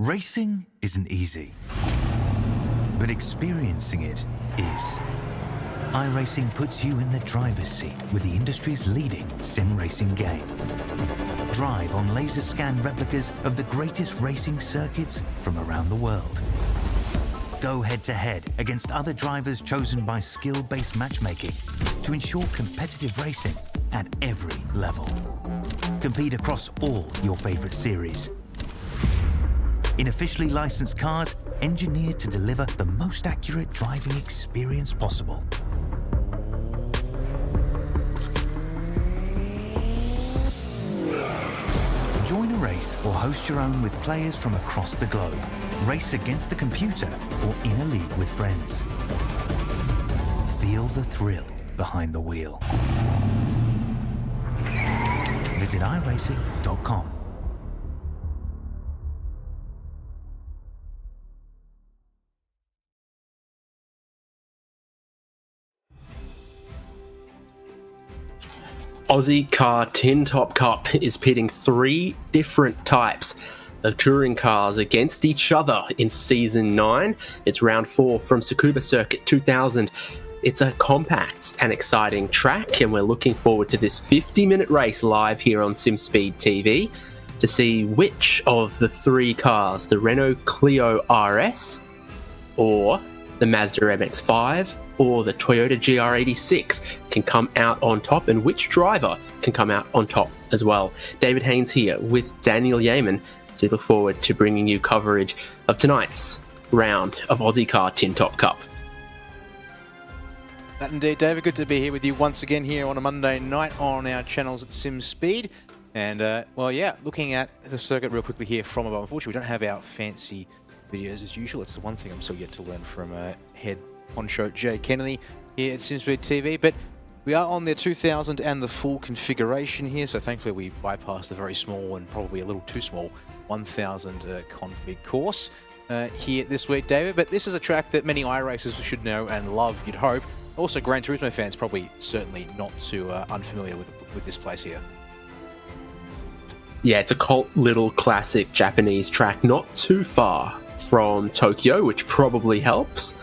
Racing isn't easy, but experiencing it is. iRacing puts you in the driver's seat with the industry's leading sim racing game. Drive on laser scan replicas of the greatest racing circuits from around the world. Go head-to-head against other drivers chosen by skill-based matchmaking to ensure competitive racing at every level. Compete across all your favorite series. In officially licensed cars, engineered to deliver the most accurate driving experience possible. Join a race or host your own with players from across the globe. Race against the computer or in a league with friends. Feel the thrill behind the wheel. Visit iRacing.com. Ozicar Tin Top Cup is pitting 3 different types of touring cars against each other in Season 9. It's round 4 from Tsukuba Circuit 2000. It's a compact and exciting track, and we're looking forward to this 50-minute race live here on SimSpeed TV to see which of the 3 cars, the Renault Clio RS, or the Mazda MX-5, or the Toyota GR86 can come out on top, and which driver can come out on top as well. David Haynes here with Daniel Yeaman to look forward to bringing you coverage of tonight's round of Ozicar Tin Top Cup. That indeed, David. Good to be here with you once again here on a Monday night on our channels at SimSpeed. And, looking at the circuit real quickly here from above. Unfortunately, we don't have our fancy videos as usual. It's the one thing I'm still yet to learn from head honcho Jay Kennedy here at SimSpeed TV. But we are on the 2000 and the full configuration here, so thankfully we bypassed the very small and probably a little too small 1000 config course here this week, David. But this is a track that many iRacers should know and love, you'd hope. Also, Gran Turismo fans probably certainly not too unfamiliar with this place here. Yeah, it's a cult little classic Japanese track, not too far from Tokyo, which probably helps.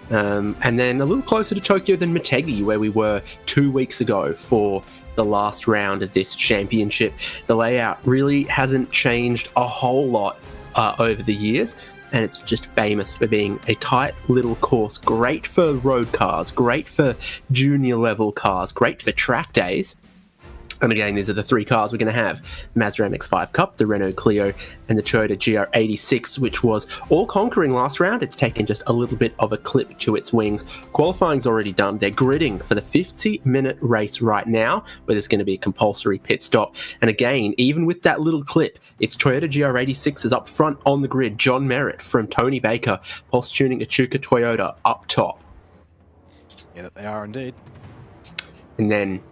And then a little closer to Tokyo than Motegi, where we were 2 weeks ago for the last round of this championship. The layout really hasn't changed a whole lot over the years, and it's just famous for being a tight little course, great for road cars, great for junior level cars, great for track days. And again, these are the 3 cars we're going to have. The Mazda MX-5 Cup, the Renault Clio, and the Toyota GR86, which was all-conquering last round. It's taken just a little bit of a clip to its wings. Qualifying's already done. They're gridding for the 50-minute race right now, where there's going to be a compulsory pit stop. And again, even with that little clip, it's Toyota GR86 is up front on the grid. John Merritt from Tony Baker, pulse tuning Tsukuba Toyota up top. Yeah, they are indeed. And then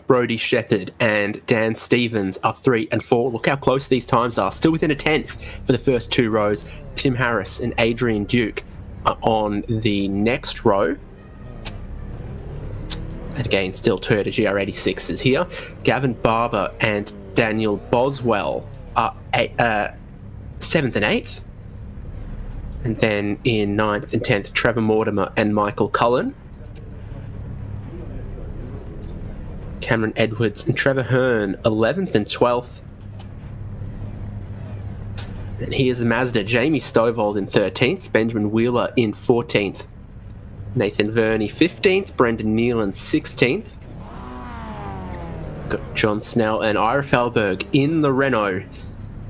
Brody Shepherd and Dan Stevens are 3 and 4. Look how close these times are. Still within a tenth for the first 2 rows. Tim Harris and Adrian Duke are on the next row. And again, still Toyota GR86 is here. Gavin Barber and Daniel Boswell are 7th and 8th. And then in 9th and 10th, Trevor Mortimer and Michael Cullen. Cameron Edwards and Trevor Hearn, 11th and 12th. And here's the Mazda, Jamie Stovall in 13th, Benjamin Wheeler in 14th, Nathan Verney 15th, Brendan Nealon 16th. Got John Snell and Ira Falberg in the Renault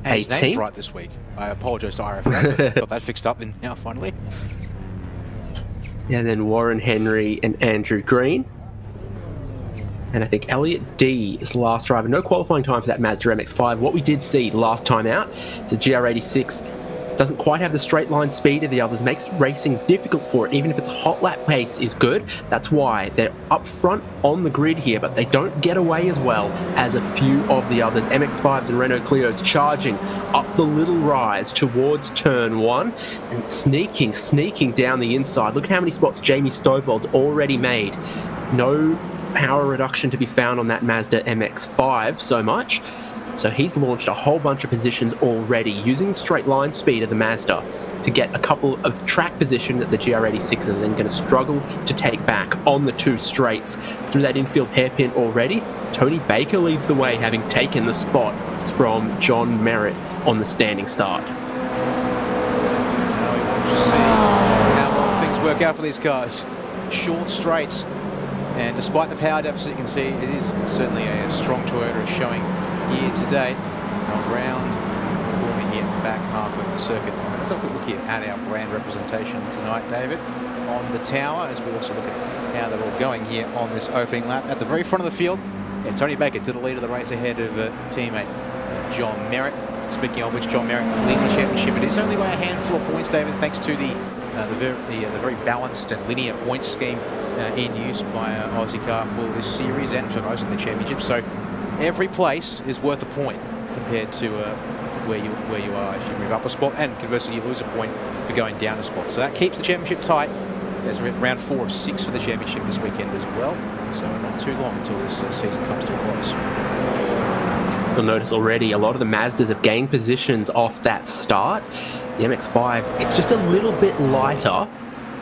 18th. His name's right this week. I apologise to Ira Falberg. Got that fixed up now finally. And then Warren Henry and Andrew Green. And I think Elliot D is the last driver. No qualifying time for that Mazda MX-5. What we did see last time out is the GR86 doesn't quite have the straight line speed of the others, makes racing difficult for it, even if its hot lap pace is good. That's why they're up front on the grid here, but they don't get away as well as a few of the others. MX-5s and Renault Clios charging up the little rise towards turn 1 and sneaking down the inside. Look at how many spots Jamie Stovall's already made. No power reduction to be found on that Mazda MX-5 so much. So he's launched a whole bunch of positions already using straight line speed of the Mazda to get a couple of track position that the GR86 are then going to struggle to take back on the 2 straights through that infield hairpin already. Tony Baker leads the way, having taken the spot from John Merritt on the standing start. Now we want to see how well things work out for these cars. Short straights, and despite the power deficit, you can see it is certainly a strong Toyota showing here today. Around the corner here at the back half of the circuit. Let's have a quick look here at our brand representation tonight, David, on the tower, as we also look at how they're all going here on this opening lap. At the very front of the field, Tony Baker to the lead of the race ahead of teammate John Merritt. Speaking of which, John Merritt leading the championship. It is only by a handful of points, David, thanks to the very balanced and linear point scheme in use by Ozicar for this series and for most of the championship. So every place is worth a point compared to where you are if you move up a spot, and conversely you lose a point for going down a spot. So that keeps the championship tight. There's round 4 of 6 for the championship this weekend as well. So not too long until this season comes to a close. You'll notice already a lot of the Mazdas have gained positions off that start. The MX-5, it's just a little bit lighter.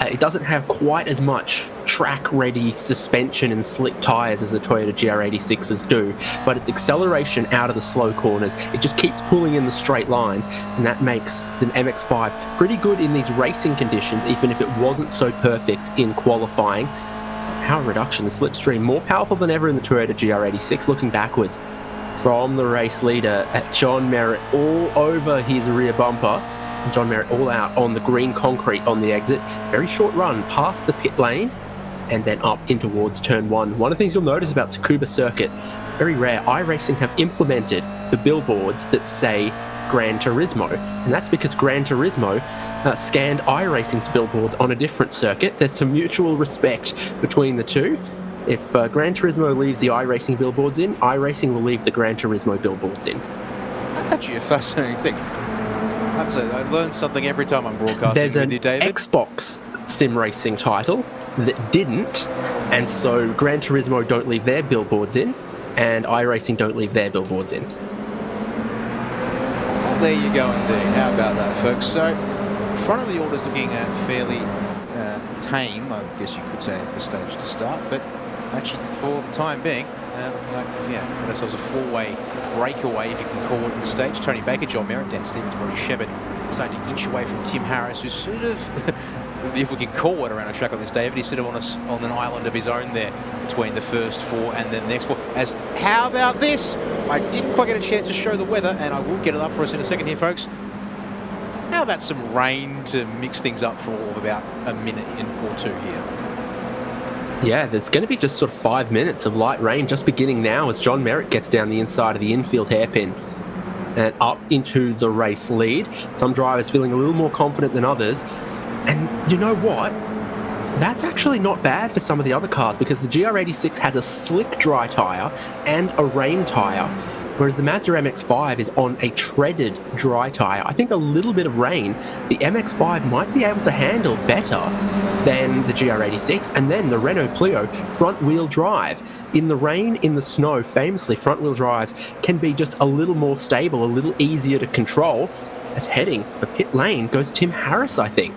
It doesn't have quite as much track-ready suspension and slick tyres as the Toyota GR86s do, but its acceleration out of the slow corners, it just keeps pulling in the straight lines, and that makes the MX-5 pretty good in these racing conditions, even if it wasn't so perfect in qualifying. Power reduction, the slipstream, more powerful than ever in the Toyota GR86. Looking backwards from the race leader at John Merritt, all over his rear bumper. John Merritt all out on the green concrete on the exit. Very short run past the pit lane and then up in towards turn 1. One of the things you'll notice about Tsukuba circuit, very rare, iRacing have implemented the billboards that say Gran Turismo, and that's because Gran Turismo scanned iRacing's billboards on a different circuit. There's some mutual respect between the two. If Gran Turismo leaves the iRacing billboards in, iRacing will leave the Gran Turismo billboards in. That's actually a fascinating thing. I learn something every time I'm broadcasting with you, David. There's an Xbox sim racing title that didn't, and so Gran Turismo don't leave their billboards in, and iRacing don't leave their billboards in. Well, there you go indeed. How about that, folks? So, front of the order's looking fairly tame, I guess you could say, at this stage to start, but actually, for the time being, got ourselves a 4-way breakaway, if you can call it, at this stage. Tony Baker, John Merritt, Dan Stevens, Rory Shepard starting to inch away from Tim Harris, who's sort of, if we can call it around a track like this, David, he's sort of on an island of his own there between the first 4 and then the next 4. How about this? I didn't quite get a chance to show the weather, and I will get it up for us in a second here, folks. How about some rain to mix things up for all of about a minute or 2 here? Yeah, there's going to be just sort of 5 minutes of light rain just beginning now as John Merritt gets down the inside of the infield hairpin and up into the race lead. Some drivers feeling a little more confident than others. And you know what? That's actually not bad for some of the other cars, because the GR86 has a slick dry tyre and a rain tyre, whereas the Mazda MX-5 is on a treaded dry tyre. I think a little bit of rain, the MX-5 might be able to handle better than the GR86, and then the Renault Clio front-wheel drive. In the rain, in the snow, famously, front-wheel drive can be just a little more stable, a little easier to control. As heading for pit lane goes Tim Harris, I think.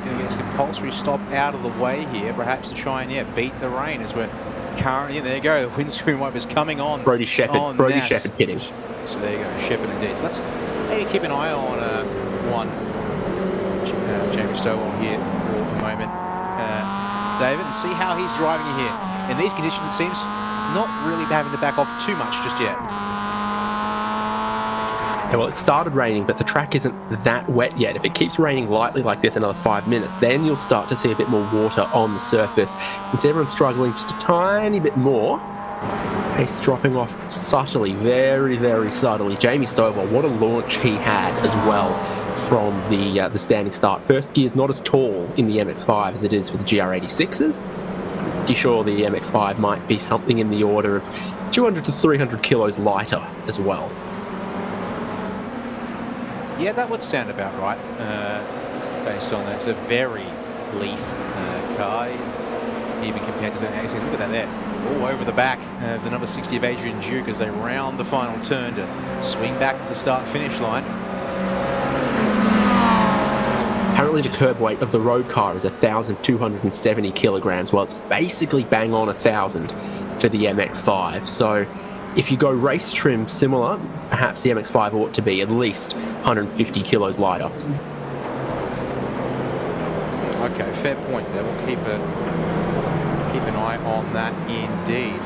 Going to get a compulsory stop out of the way here, perhaps to try and beat the rain as we're currently, there you go, the windscreen wipers coming on. Brody Shepherd pitting. So there you go, Shepherd indeed. So let's maybe keep an eye on Jamie Stowell here for a moment, David, and see how he's driving you here. In these conditions, it seems not really having to back off too much just yet. Yeah, well, it started raining, but the track isn't that wet yet. If it keeps raining lightly like this another 5 minutes, then you'll start to see a bit more water on the surface. Since everyone's struggling just a tiny bit more, pace dropping off subtly, very, very subtly. Jamie Stovall, what a launch he had as well from the standing start. First gear's not as tall in the MX-5 as it is for the GR86s. Pretty sure the MX-5 might be something in the order of 200 to 300 kilos lighter as well. Yeah, that would sound about right, based on that. It's a very lithe car, even compared to that. Actually, look at that there. all over the back of the number 60 of Adrian Duke as they round the final turn to swing back to the start-finish line. Apparently the curb weight of the road car is 1,270 kilograms. Well, it's basically bang on 1,000 for the MX-5. So if you go race trim similar, perhaps the MX-5 ought to be at least 150 kilos lighter. Okay, fair point there. We'll keep an eye on that indeed.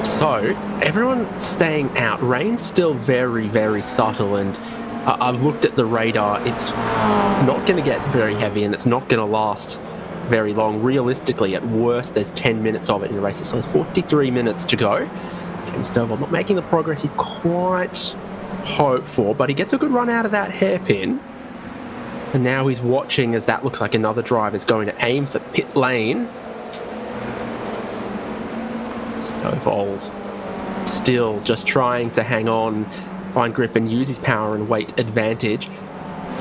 So, everyone staying out. Rain's still very, very subtle, and I've looked at the radar. It's not going to get very heavy, and it's not going to last very long. Realistically, at worst, there's 10 minutes of it in the race. So there's 43 minutes to go. James Stovall not making the progress he quite hoped for, but he gets a good run out of that hairpin. And now he's watching as that looks like another driver's going to aim for pit lane. Stovall still just trying to hang on, find grip and use his power and weight advantage.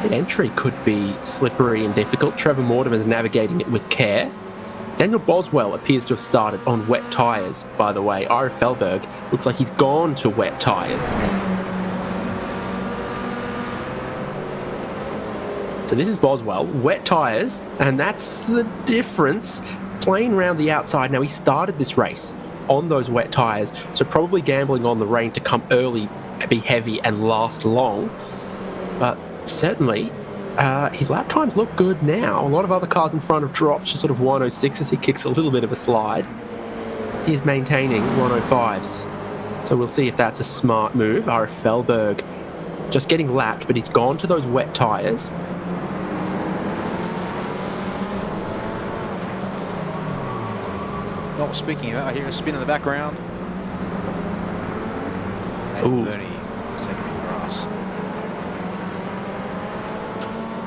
Pit entry could be slippery and difficult. Trevor Mortimer's navigating it with care. Daniel Boswell appears to have started on wet tyres, by the way. Ira Felberg looks like he's gone to wet tyres. So this is Boswell, wet tyres, and that's the difference. Plain round the outside. Now, he started this race on those wet tyres, so probably gambling on the rain to come early, be heavy, and last long. But certainly, his lap times look good now. A lot of other cars in front have dropped to sort of 106 as he kicks a little bit of a slide. He's maintaining 105s. So we'll see if that's a smart move. Ira Felberg just getting lapped, but he's gone to those wet tyres. Not speaking of it, I hear a spin in the background. Ooh. Bernie is taking the grass.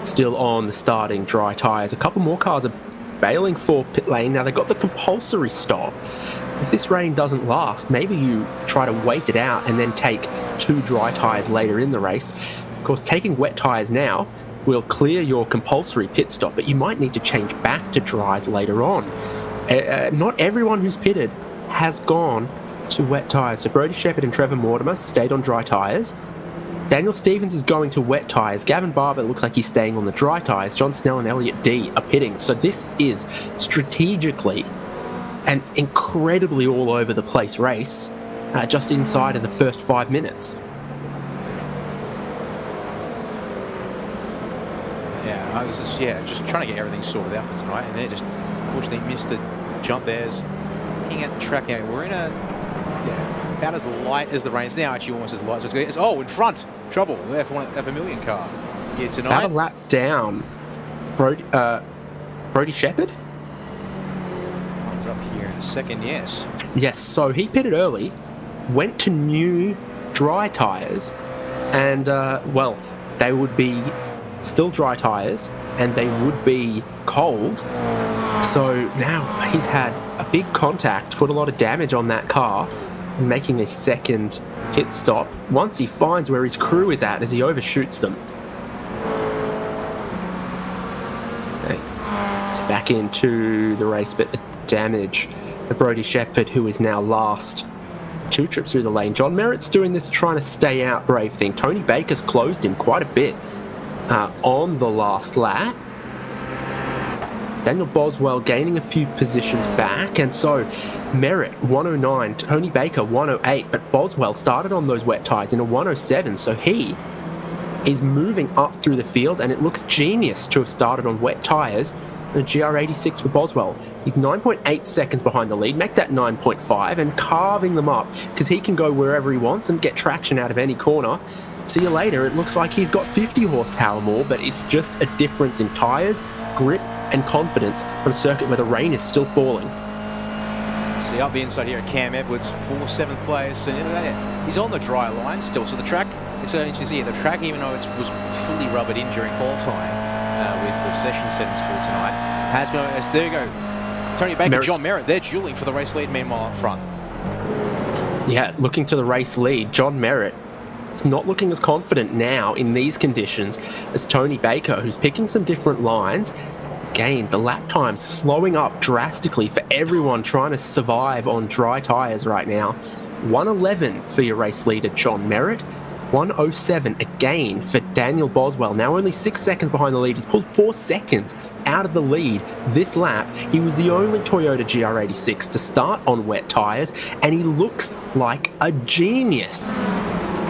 Still on the starting dry tyres. A couple more cars are bailing for pit lane. Now, they've got the compulsory stop. If this rain doesn't last, maybe you try to wait it out and then take 2 dry tyres later in the race. Of course, taking wet tyres now will clear your compulsory pit stop, but you might need to change back to dries later on. Not everyone who's pitted has gone to wet tyres. So Brody Shepherd and Trevor Mortimer stayed on dry tyres. Daniel Stevens is going to wet tyres. Gavin Barber looks like he's staying on the dry tyres. John Snell and Elliot D are pitting. So this is strategically an incredibly all over the place race just inside of the first 5 minutes. Yeah, I was just trying to get everything sorted out for tonight, and then it just unfortunately missed the jump there. Looking at the track now, we're in about as light as the rain. It's now actually almost as light as it's in front. Trouble there for a million car here tonight. About a lap down. Brody Shepherd? Comes up here in a second, yes. Yes, so he pitted early, went to new dry tyres, and, they would be still dry tyres, and they would be cold. So now he's had a big contact, put a lot of damage on that car, and making a second pit stop once he finds where his crew is at as he overshoots them. Okay. It's back into the race, but the damage to Brody Shepherd, who is now last. 2 trips through the lane. John Merritt's doing this, trying to stay out, brave thing. Tony Baker's closed him quite a bit on the last lap. Daniel Boswell gaining a few positions back, and so Merritt 109, Tony Baker 108, but Boswell started on those wet tyres in a 107, so he is moving up through the field, and it looks genius to have started on wet tyres. And a GR86 for Boswell. He's 9.8 seconds behind the lead, make that 9.5, and carving them up, because he can go wherever he wants and get traction out of any corner. See you later. It looks like he's got 50 horsepower more, but it's just a difference in tyres, grip, and confidence on a circuit where the rain is still falling. See up the inside here at Cam Edwards for 7th place, and he's on the dry line still. So the track, it's interesting to see the track, even though it was fully rubbered in during qualifying with the session settings for tonight, has been. There you go, Tony Baker, John Merritt, they're dueling for the race lead. Meanwhile, up front, yeah, looking to the race lead, John Merritt. It's not looking as confident now in these conditions as Tony Baker, who's picking some different lines. again, the lap times slowing up drastically for everyone trying to survive on dry tyres right now. 1:11 for your race leader, John Merritt. 1:07 again for Daniel Boswell. Now only 6 seconds behind the lead. He's pulled 4 seconds out of the lead this lap. He was the only Toyota GR86 to start on wet tyres, and he looks like a genius.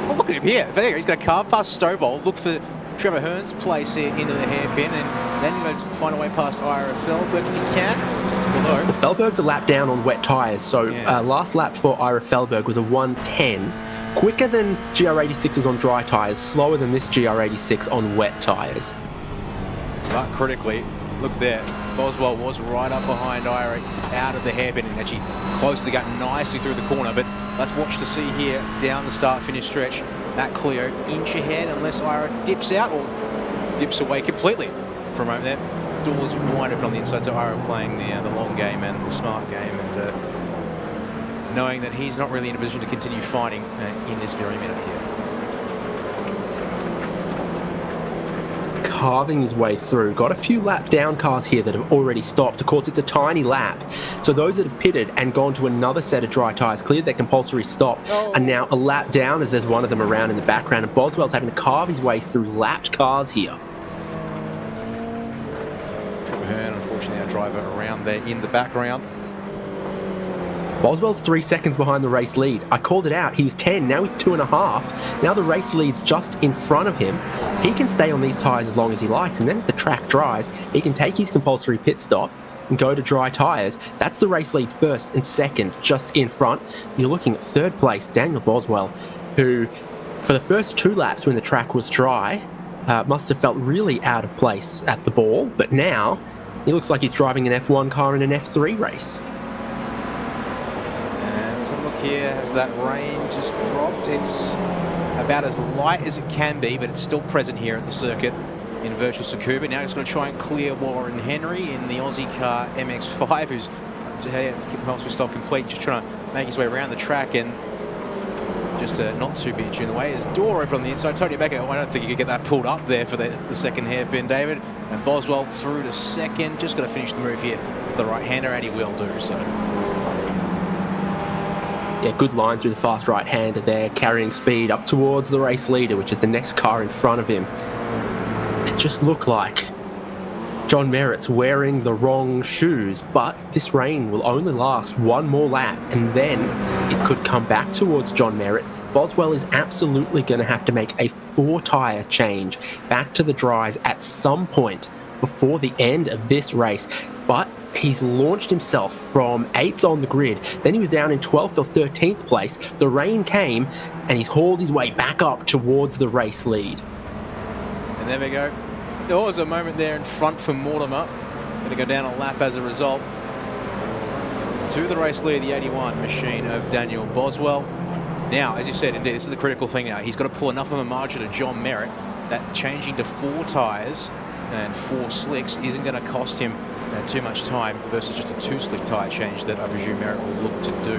Well, look at him here. There you go. He's going to carve past Stovall, look for Trevor Hearn's place here into the hairpin, and then you're going to find a way past Ira Feldberg if you can. Although, well, Feldberg's a lap down on wet tyres, so last lap for Ira Feldberg was a 1:10. Quicker than GR86s on dry tyres, slower than this GR86 on wet tyres. But critically, look there. Boswell was right up behind Ira, out of the hairpin, and actually closed the gap nicely through the corner. But let's watch to see here down the start-finish stretch. That Clio inch ahead, unless Ira dips out or dips away completely for a moment there. Doors wide open on the inside, so Ira playing the long game and the smart game, and knowing that he's not really in a position to continue fighting in this very minute here. Carving his way through. Got a few lap down cars here that have already stopped. Of course, it's a tiny lap. So those that have pitted and gone to another set of dry tyres, cleared their compulsory stop, are now a lap down as there's one of them around in the background. And Boswell's having to carve his way through lapped cars here. Trevor Hearn, unfortunately, our driver around there in the background. Boswell's 3 seconds behind the race lead. I called it out. He was 10. Now he's 2.5. Now the race lead's just in front of him. He can stay on these tyres as long as he likes, and then if the track dries, he can take his compulsory pit stop and go to dry tyres. That's the race lead first and second, just in front. You're looking at third place, Daniel Boswell, who, for the first 2 laps when the track was dry, must have felt really out of place at the ball, but now he looks like he's driving an F1 car in an F3 race. Here as that rain just dropped. It's about as light as it can be, but it's still present here at the circuit in virtual Tsukuba. Now he's going to try and clear Warren Henry in the Ozicar MX-5, who's compulsory stop complete, just trying to make his way around the track and just not too bitchy in the way. There's door open on the inside. Tony Becker, I don't think you could get that pulled up there for the second hairpin, David. And Boswell through to second. Just got to finish the move here with the right-hander, and he will do so. Yeah, good line through the fast right-hander there, carrying speed up towards the race leader, which is the next car in front of him. It just looked like John Merritt's wearing the wrong shoes, but this rain will only last one more lap, and then it could come back towards John Merritt. Boswell is absolutely going to have to make a 4-tyre change back to the dries at some point before the end of this race, but he's launched himself from 8th on the grid. Then he was down in 12th or 13th place. The rain came, and he's hauled his way back up towards the race lead. And there we go. There was a moment there in front for Mortimer. Going to go down a lap as a result. To the race lead, the 81 machine of Daniel Boswell. Now, as you said, indeed, this is the critical thing now. He's got to pull enough of a margin to John Merritt that changing to 4 tyres and 4 slicks isn't going to cost him too much time versus just a 2-slick tyre change that I presume Merritt will look to do,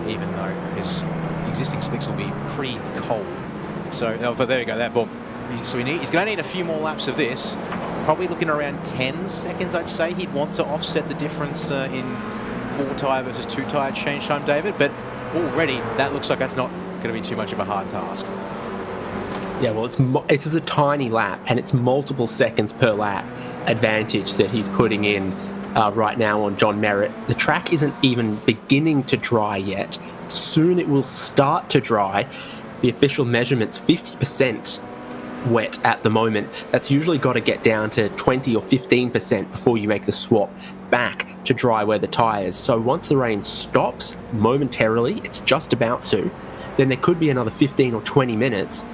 even though his existing slicks will be pretty cold. So, but there you go, that ball. So he's going to need a few more laps of this. Probably looking around 10 seconds, I'd say. He'd want to offset the difference in 4-tyre versus 2-tyre change time, David. But already, that looks like that's not going to be too much of a hard task. Yeah, well, it's just a tiny lap, and it's multiple seconds per lap advantage that he's putting in right now on John Merritt. The track isn't even beginning to dry yet. Soon it will start to dry. The official measurement's 50% wet at the moment. That's usually got to get down to 20 or 15% before you make the swap back to dry weather tyres. So once the rain stops momentarily, it's just about to, then there could be another 15 or 20 minutes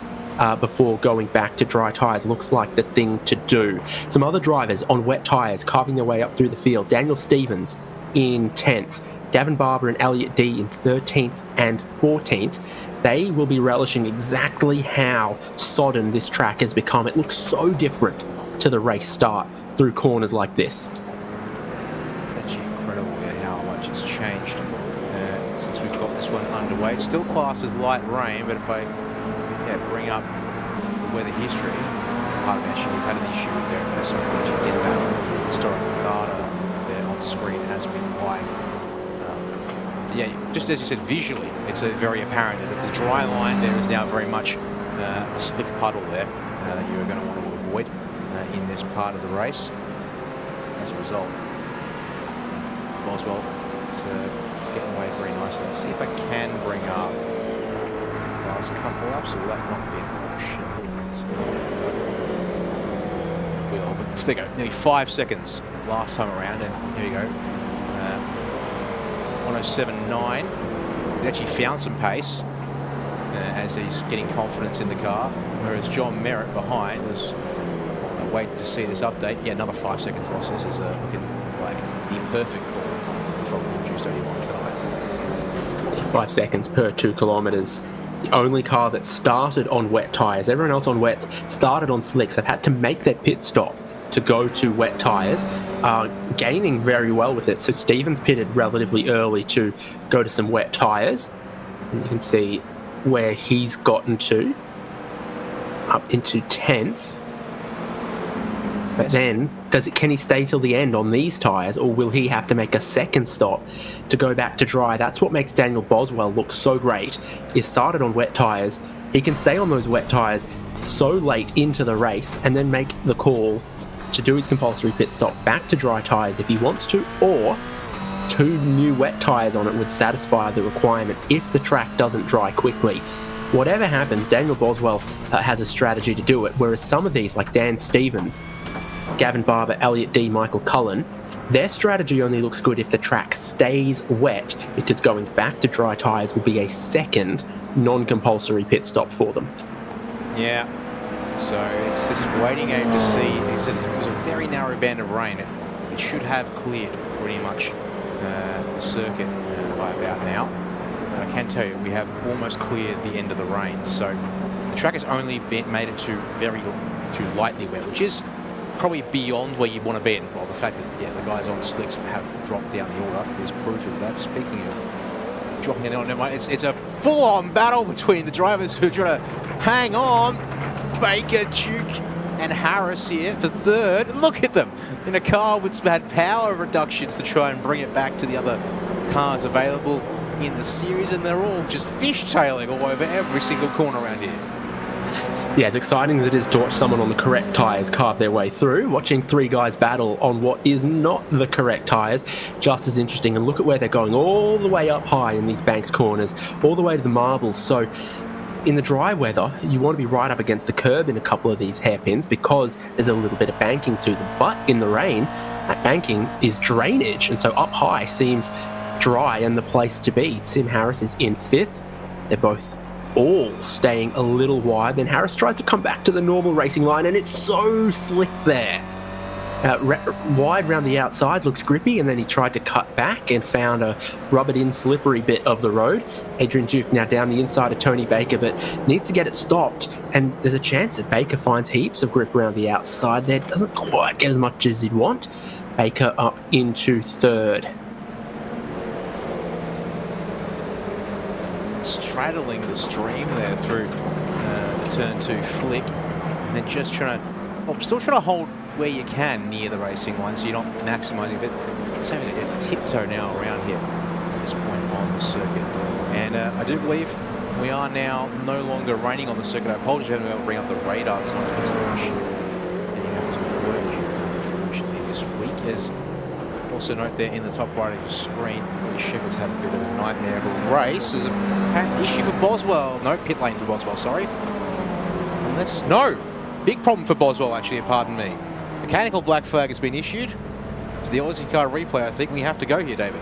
before going back to dry tyres. Looks like the thing to do. Some other drivers on wet tyres carving their way up through the field. Daniel Stevens in 10th. Gavin Barber and Elliot D in 13th and 14th. They will be relishing exactly how sodden this track has become. It looks so different to the race start through corners like this. It's actually incredible how much has changed since we've got this one underway. It's still classed as light rain, but if I bring up the weather history, actually we've had an issue with there. Sorry, I didn't get that. historical data there on screen as we'd like. Yeah, just as you said, visually, it's very apparent that the dry line there is now very much a slick puddle there that you're going to want to avoid in this part of the race. As a result, Boswell, it's getting away very nicely. Let's see if I can bring up last couple laps, or will that not be an option? Well, but there you go, nearly 5 seconds last time around, and here we go. 107.9. He actually found some pace as he's getting confidence in the car, whereas John Merritt behind was waiting to see this update. Yeah, another 5 seconds loss. This is looking like the perfect call from the Juice 31 tonight. 5 seconds per 2 kilometres. The only car that started on wet tyres. Everyone else on wets started on slicks. They've had to make their pit stop to go to wet tyres, gaining very well with it. So Stevens pitted relatively early to go to some wet tyres. And you can see where he's gotten to, up into 10th. But then, can he stay till the end on these tyres, or will he have to make a second stop to go back to dry? That's what makes Daniel Boswell look so great. He started on wet tyres. He can stay on those wet tyres so late into the race and then make the call to do his compulsory pit stop back to dry tyres if he wants to, or 2 new wet tyres on it would satisfy the requirement if the track doesn't dry quickly. Whatever happens, Daniel Boswell has a strategy to do it, whereas some of these, like Dan Stevens, Gavin Barber, Elliot D, Michael Cullen, their strategy only looks good if the track stays wet, because going back to dry tyres will be a second non-compulsory pit stop for them. Yeah, so it's this waiting game to see. He said it was a very narrow band of rain. It should have cleared pretty much the circuit by about now. I can tell you we have almost cleared the end of the rain, so the track has only made it to too lightly wet, which is probably beyond where you want to be. And well, the fact that the guys on slicks have dropped down the order is proof of that. Speaking of dropping down the order, it's a full-on battle between the drivers who are trying to hang on. Baker, Duke, and Harris here for third. Look at them in a car which had power reductions to try and bring it back to the other cars available in the series, and they're all just fishtailing all over every single corner around here. Yeah, as exciting as it is to watch someone on the correct tyres carve their way through, watching 3 guys battle on what is not the correct tyres, just as interesting. And look at where they're going, all the way up high in these Banks corners, all the way to the marbles. So in the dry weather, you want to be right up against the curb in a couple of these hairpins because there's a little bit of banking to them. But in the rain, that banking is drainage, and so up high seems dry and the place to be. Tim Harris is in 5th. They're both all staying a little wide. Then Harris tries to come back to the normal racing line, and it's so slick there. Wide round the outside, looks grippy, and then he tried to cut back and found a rubbered-in slippery bit of the road. Adrian Duke now down the inside of Tony Baker, but needs to get it stopped, and there's a chance that Baker finds heaps of grip around the outside there. Doesn't quite get as much as he'd want. Baker up into 3rd. Straddling the stream there through the turn 2 flick, and then just still trying to hold where you can near the racing line, so you're not maximising, but just having to tiptoe now around here at this point on the circuit. And I do believe we are now no longer raining on the circuit. I apologize for having to bring up the radar tonight. It's much getting out to work, unfortunately, this week. As also note there in the top right of your screen, Shepherd's had a bit of a nightmare of a race. There's an issue for Boswell. No, pit lane for Boswell, sorry. No! Big problem for Boswell, actually, pardon me. Mechanical black flag has been issued. To the Ozicar replay, I think we have to go here, David.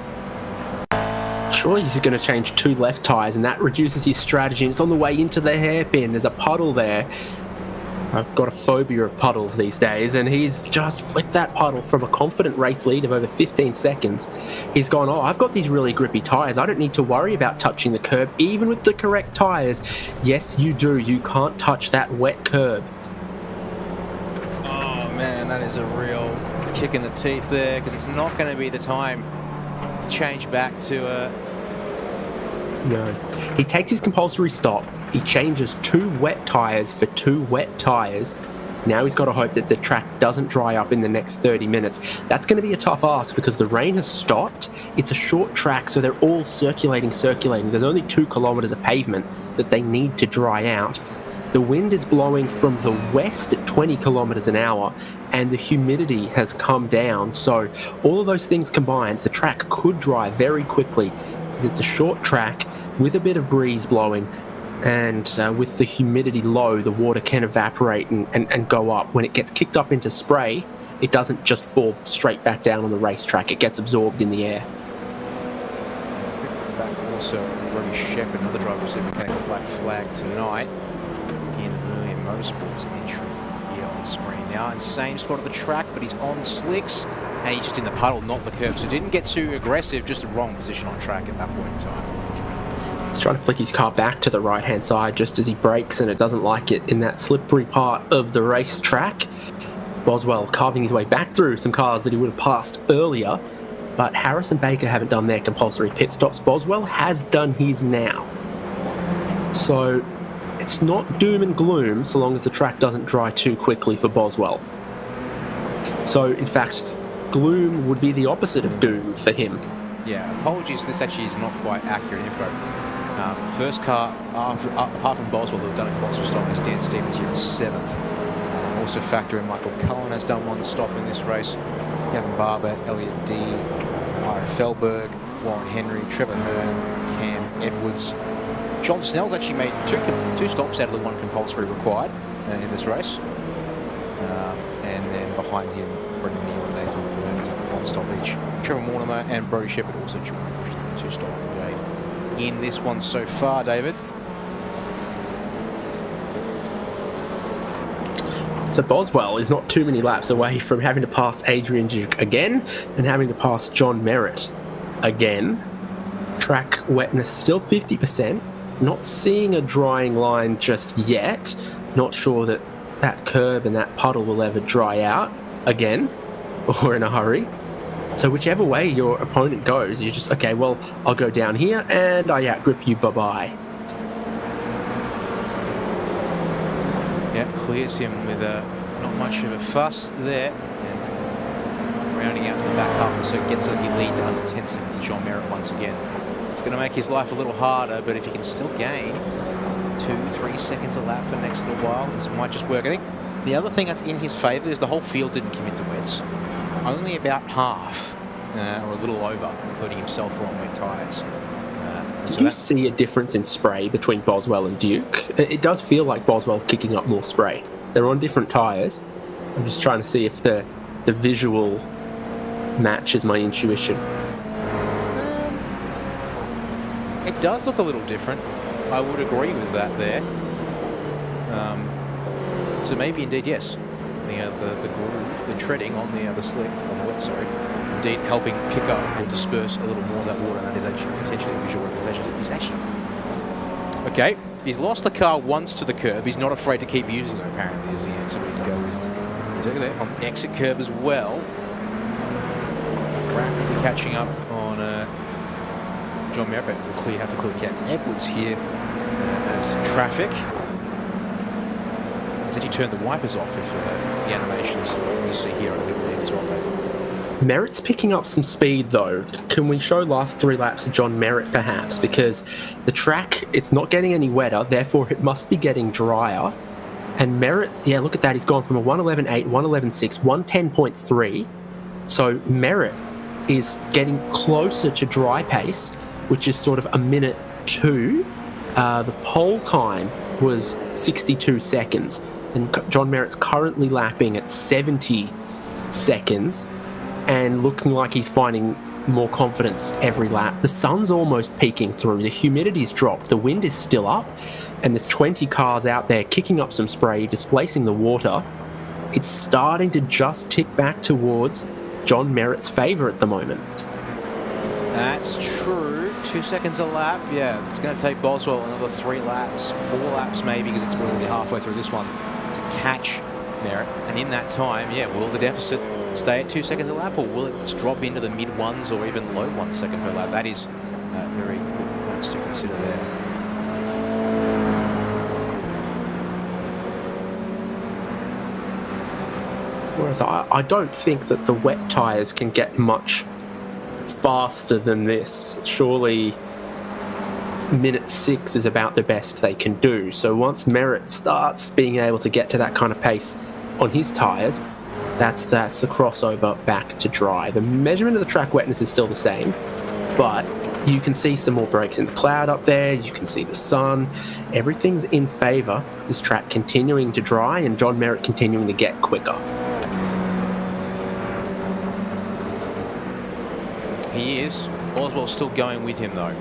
Surely he's going to change 2 left tyres, and that reduces his strategy. And it's on the way into the hairpin. There's a puddle there. I've got a phobia of puddles these days, and he's just flicked that puddle from a confident race lead of over 15 seconds. He's gone, I've got these really grippy tyres. I don't need to worry about touching the curb, even with the correct tyres. Yes, you do. You can't touch that wet curb. Oh, man, that is a real kick in the teeth there, because it's not going to be the time to change back to No. He takes his compulsory stop. He changes 2 wet tyres for 2 wet tyres, Now he's got to hope that the track doesn't dry up in the next 30 minutes. That's going to be a tough ask because the rain has stopped. It's a short track, so they're all circulating. There's only 2 kilometres of pavement that they need to dry out. The wind is blowing from the west at 20 kilometres an hour, and the humidity has come down. So all of those things combined, the track could dry very quickly because it's a short track with a bit of breeze blowing. And with the humidity low, the water can evaporate and go up. When it gets kicked up into spray, it doesn't just fall straight back down on the racetrack. It gets absorbed in the air. Back also, Robbie Shep, another driver received mechanical black flag tonight in the Vermilion Motorsports entry here on screen now. And same spot of the track, but he's on slicks, and he's just in the puddle, not the curb. So didn't get too aggressive, just the wrong position on track at that point in time. He's trying to flick his car back to the right-hand side just as he brakes, and it doesn't like it in that slippery part of the racetrack. Boswell carving his way back through some cars that he would have passed earlier, but Harris and Baker haven't done their compulsory pit stops. Boswell has done his now. So it's not doom and gloom so long as the track doesn't dry too quickly for Boswell. So, in fact, gloom would be the opposite of doom for him. Yeah, apologies, this actually is not quite accurate info. First car, apart from Boswell, who've done a compulsory stop, is Dan Stevens here in 7th. Also factor in Michael Cullen has done one stop in this race. Gavin Barber, Elliot D, Ira Felberg, Warren Henry, Trevor Hearn, Cam Edwards. John Snell's actually made two stops out of the 1 compulsory required in this race. And then behind him, Brendan Neal and Nathan Verney, 1 stop each. Trevor Mortimer and Brody Shepherd also joined, unfortunately, 2 stop day in this one so far, David. So Boswell is not too many laps away from having to pass Adrian Duke again and having to pass John Merritt again. Track wetness still 50%. Not seeing a drying line just yet. Not sure that that curb and that puddle will ever dry out again or in a hurry. So whichever way your opponent goes, you're just, okay, well, I'll go down here and I outgrip you, bye-bye. Yeah, clears him with not much of a fuss there. And rounding out to the back half, so gets the lead to under 10 seconds to John Merritt once again. It's going to make his life a little harder, but if he can still gain 2-3 seconds a lap for the next little while, this might just work. I think the other thing that's in his favour is the whole field didn't commit to wets. Only about half, or a little over, including himself, for on wet tyres. Do you see a difference in spray between Boswell and Duke? It does feel like Boswell's kicking up more spray. They're on different tyres. I'm just trying to see if the visual matches my intuition. It does look a little different. I would agree with that there. So maybe indeed, yes. The treading on the slick, on the wet, sorry, indeed helping pick up or disperse a little more of that water, and that is actually potentially a visual representation. He's actually... Okay, he's lost the car once to the curb. He's not afraid to keep using it, apparently, is the answer we need to go with. He's over there on exit curb as well. Rapidly catching up on John Merritt. We'll have to clear Cam Edwards here as traffic. He's actually turned the wipers off if the animations you see here are a bit late as well, David. Merritt's picking up some speed though. Can we show last 3 laps of John Merritt perhaps? Because the track, it's not getting any wetter, therefore it must be getting drier. And Merritt's, yeah, look at that, he's gone from a 111.8, 111.6, 110.3. So Merritt is getting closer to dry pace, which is sort of a minute 2. The pole time was 62 seconds. And John Merritt's currently lapping at 70 seconds and looking like he's finding more confidence every lap. The sun's almost peeking through. The humidity's dropped. The wind is still up. And there's 20 cars out there kicking up some spray, displacing the water. It's starting to just tick back towards John Merritt's favour at the moment. That's true. 2 seconds a lap. Yeah, it's going to take Boswell another 3 laps, 4 laps maybe, because it's already halfway through this one, to catch Merritt. And in that time, yeah, will the deficit stay at 2 seconds a lap, or will it drop into the mid ones or even low 1 second per lap? That is very good points to consider there. Whereas I don't think that the wet tyres can get much faster than this. Surely minute 6 is about the best they can do. So once Merritt starts being able to get to that kind of pace on his tyres, that's the crossover back to dry. The measurement of the track wetness is still the same, but you can see some more breaks in the cloud up there. You can see the sun. Everything's in favour of this track continuing to dry and John Merritt continuing to get quicker. He is. Boswell's still going with him though.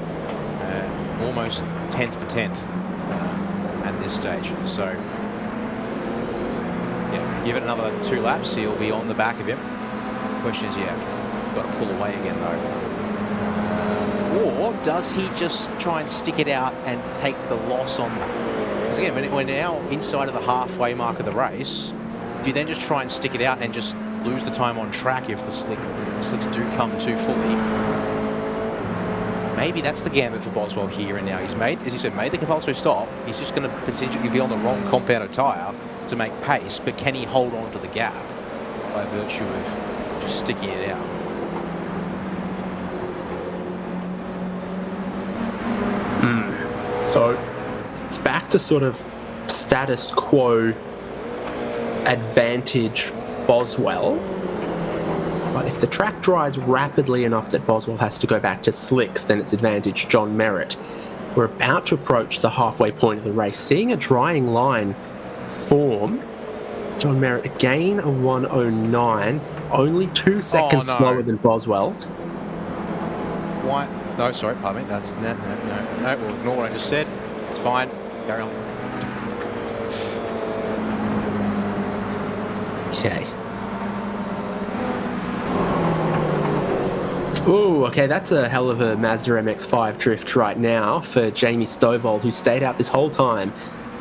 Almost 10th for 10th at this stage. So, yeah, give it another 2 laps. He'll be on the back of him. Question is, yeah, got to pull away again though. Or does he just try and stick it out and take the loss on? Because again, we're now inside of the halfway mark of the race. Do you then just try and stick it out and just lose the time on track if the slicks do come too fully? Maybe that's the gambit for Boswell here and now. He's made, as you said, made the compulsory stop. He's just going to potentially be on the wrong compounded tyre to make pace, but can he hold on to the gap by virtue of just sticking it out? So it's back to sort of status quo advantage Boswell. But if the track dries rapidly enough that Boswell has to go back to slicks, then it's advantage John Merritt. We're about to approach the halfway point of the race. Seeing a drying line form, John Merritt again a 109, only 2 seconds slower than Boswell. Why? No, sorry, pardon me. That's no. We'll ignore what I just said. It's fine. Carry on. Okay. Ooh, okay, that's a hell of a Mazda MX-5 drift right now for Jamie Stovall, who stayed out this whole time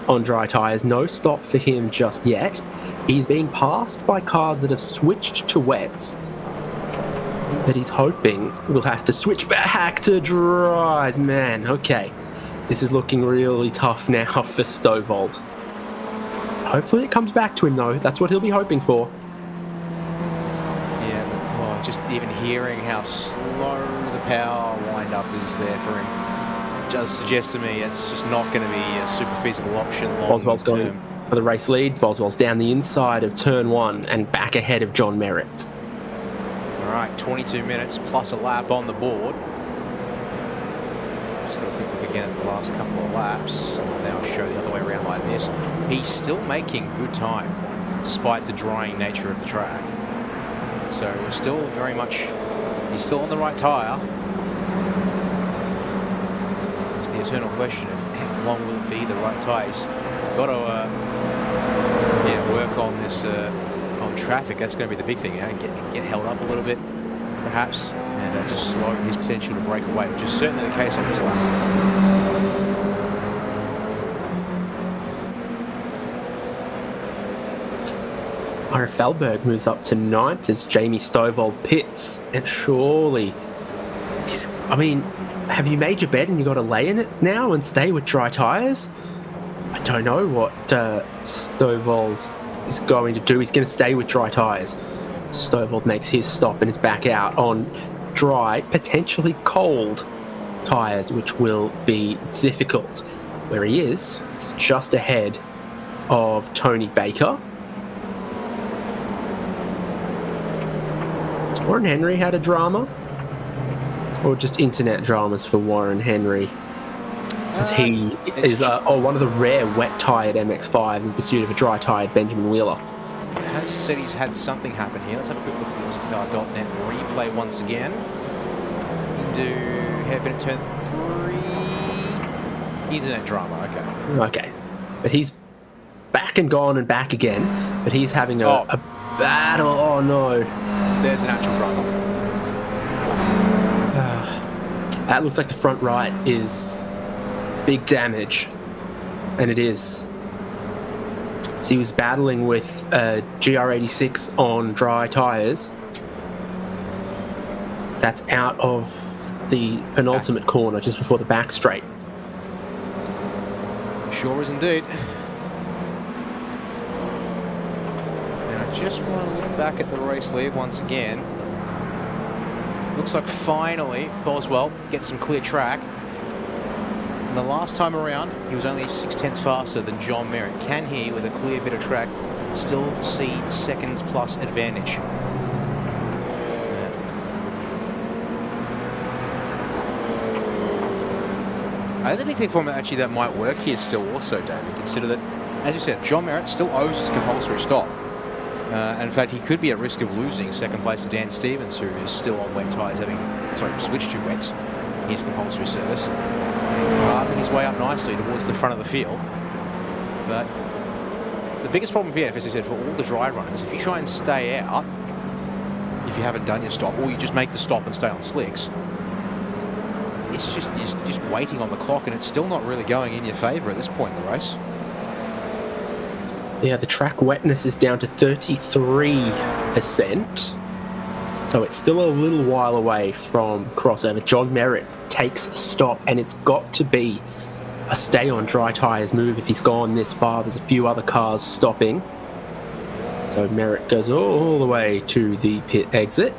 on dry tyres. No stop for him just yet. He's being passed by cars that have switched to wets, but he's hoping we'll have to switch back to dries. Man, okay. This is looking really tough now for Stovall. Hopefully it comes back to him, though. That's what he'll be hoping for. Just even hearing how slow the power wind-up is there for him just suggests to me it's just not going to be a super feasible option long Boswell's term. going for the race lead. Boswell's down the inside of turn 1 and back ahead of John Merritt. All right, 22 minutes plus a lap on the board. Just got a quick look again at the last couple of laps. Now I'll show the other way around like this. He's still making good time despite the drying nature of the track. So we're still very much, he's still on the right tyre. It's the eternal question of how long will it be the right tyre. He's got to work on this on traffic. That's going to be the big thing. Get held up a little bit, perhaps, and just slow his potential to break away, which is certainly the case on this lap. Ira Felberg moves up to 9th as Jamie Stovall pits, and surely, I mean, have you made your bed and you got to lay in it now and stay with dry tyres? I don't know what Stovall is going to do. He's going to stay with dry tyres. Stovall makes his stop and is back out on dry, potentially cold tyres, which will be difficult. Where he is, it's just ahead of Tony Baker. Warren Henry had a drama? Or just internet dramas for Warren Henry? As he is one of the rare wet-tyred MX-5s in pursuit of a dry-tyred Benjamin Wheeler. Has said he's had something happen here. Let's have a quick look at the Ozicar.net replay once again. Into hairpin at turn 3. Internet drama, okay. Okay. But he's back and gone and back again. But he's having a battle. Oh, no. There's an actual drama. That looks like the front right is big damage. And it is. So he was battling with GR86 on dry tyres. That's out of the penultimate corner just before the back straight. Sure is indeed. And I I just want to look back at the race lead once again. Looks like finally Boswell gets some clear track. And the last time around, he was only 6/10 faster than John Merritt. Can he, with a clear bit of track, still see seconds plus advantage? I think the big thing for him actually that might work here still also, David, consider that, as you said, John Merritt still owes his compulsory stop. And in fact, he could be at risk of losing second place to Dan Stevens, who is still on wet tyres, having switched to wets in his compulsory service. Carving his way up nicely towards the front of the field. But the biggest problem for as I said, for all the dry runners, if you try and stay out, if you haven't done your stop, or you just make the stop and stay on slicks, it's just waiting on the clock, and it's still not really going in your favour at this point in the race. Yeah, the track wetness is down to 33%. So it's still a little while away from crossover. John Merritt takes a stop, and it's got to be a stay on dry tyres move if he's gone this far. There's a few other cars stopping. So Merritt goes all the way to the pit exit.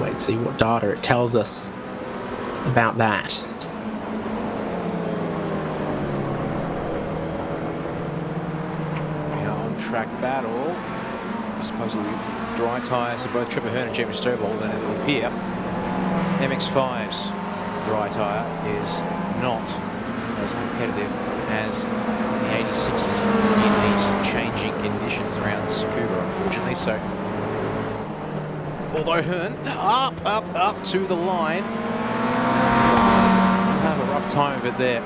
Wait and see what data it tells us about that. Track battle. Supposedly dry tyres of both Trevor Hearn and Jamie Stovall, and it will appear MX-5's dry tyre is not as competitive as the 86s in these changing conditions around Tsukuba, unfortunately. So, although Hearn up to the line, have a rough time of it there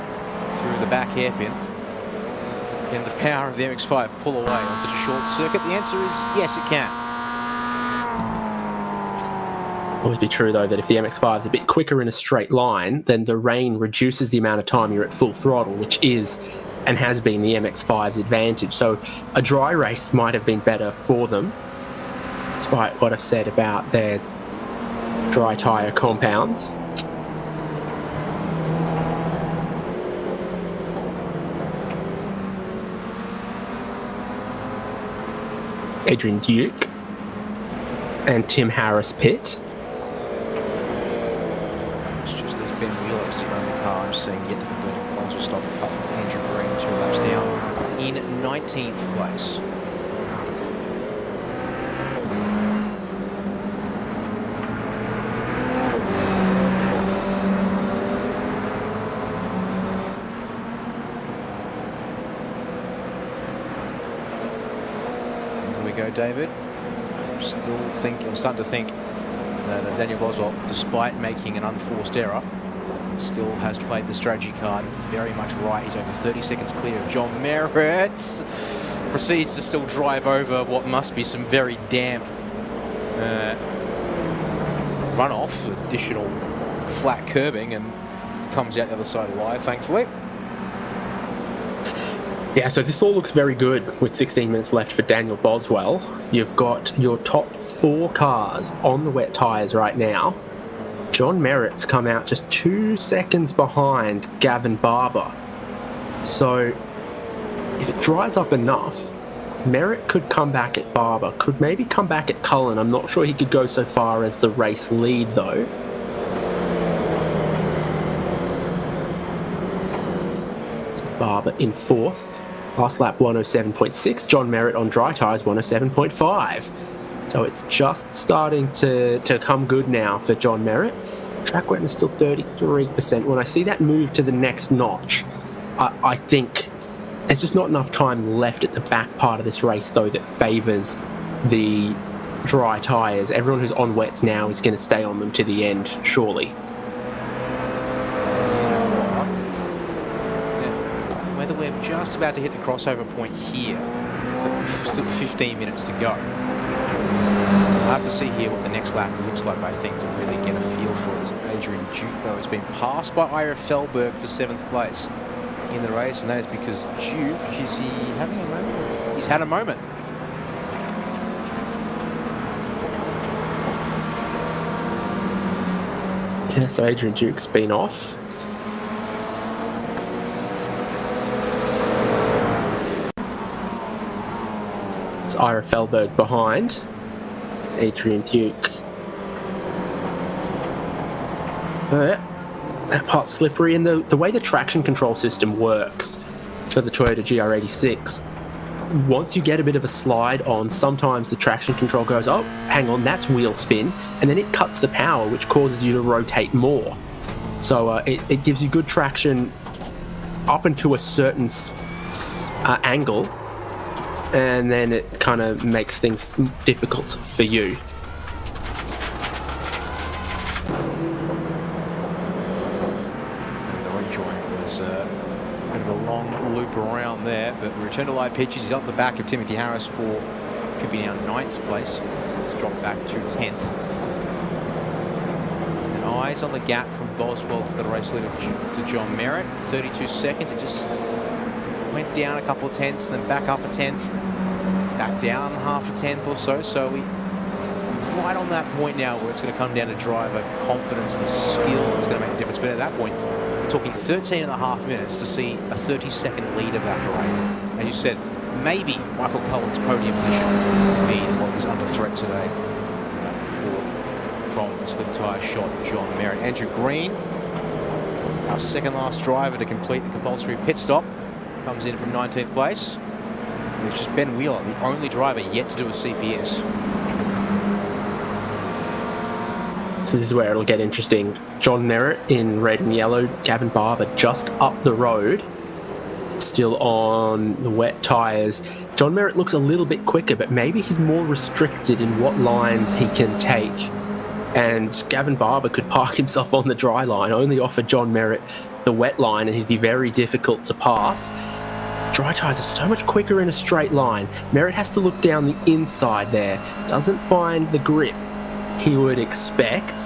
through the back hairpin. Can the power of the MX-5 pull away on such a short circuit? The answer is yes, it can. Always be true, though, that if the MX-5 is a bit quicker in a straight line, then the rain reduces the amount of time you're at full throttle, which is and has been the MX-5's advantage. So a dry race might have been better for them, despite what I've said about their dry tyre compounds. Adrian Duke and Tim Harris pit. It's just there's Ben Wheeler sitting on the car. I'm seeing yet to complete a compulsory stop apart from Andrew Green 2 laps down in 19th place. David, I'm starting to think that Daniel Boswell, despite making an unforced error, still has played the strategy card very much right. He's only 30 seconds clear of John Merritt. Proceeds to still drive over what must be some very damp runoff, additional flat curbing, and comes out the other side alive, thankfully. Yeah, so this all looks very good with 16 minutes left for Daniel Boswell. You've got your top 4 cars on the wet tyres right now. John Merritt's come out just 2 seconds behind Gavin Barber. So if it dries up enough, Merritt could come back at Barber, could maybe come back at Cullen. I'm not sure he could go so far as the race lead, though. Barber in 4th. Last lap 107.6. John Merritt on dry tyres 107.5. So it's just starting to come good now for John Merritt. Track wetness still 33%. When I see that move to the next notch, I think there's just not enough time left at the back part of this race, though, that favours the dry tyres. Everyone who's on wets now is going to stay on them to the end, surely. Whether we're just about to hit the crossover point here, but still 15 minutes to go. I'll have to see here what the next lap looks like, I think, to really get a feel for it. As Adrian Duke, though, has been passed by Ira Felberg for 7th place in the race, and that is because Duke, is he having a moment? He's had a moment. Yeah, so Adrian Duke's been off. It's Ira Felberg behind Adrian Duke. That part's slippery, and the way the traction control system works for the Toyota GR86, once you get a bit of a slide on, sometimes the traction control goes, oh, hang on, that's wheel spin, and then it cuts the power, which causes you to rotate more. So it gives you good traction up into a certain angle, and then it kind of makes things difficult for you. A bit of a long loop around there, but we return to live pitches. He's up the back of Timothy Harris for, could be now 9th place. He's dropped back to 10th. And eyes on the gap from Boswell to the race leader to John Merritt. 32 seconds. It just went down a couple of tenths, then back up a tenth, back down half a tenth or so. So we're right on that point now where it's going to come down to driver confidence and skill that's going to make the difference. But at that point, talking 13 and a half minutes to see a 30-second lead evaporate. As you said, maybe Michael Cullen's podium position will be what is under threat today from the slip tyre shot John Merritt. Andrew Green, our second last driver to complete the compulsory pit stop, comes in from 19th place. It's just Ben Wheeler, the only driver yet to do a CPS. So this is where it'll get interesting. John Merritt in red and yellow, Gavin Barber just up the road, still on the wet tyres. John Merritt looks a little bit quicker, but maybe he's more restricted in what lines he can take. And Gavin Barber could park himself on the dry line, only offer John Merritt the wet line, and he'd be very difficult to pass. The dry tyres are so much quicker in a straight line. Merritt has to look down the inside there, doesn't find the grip he would expect.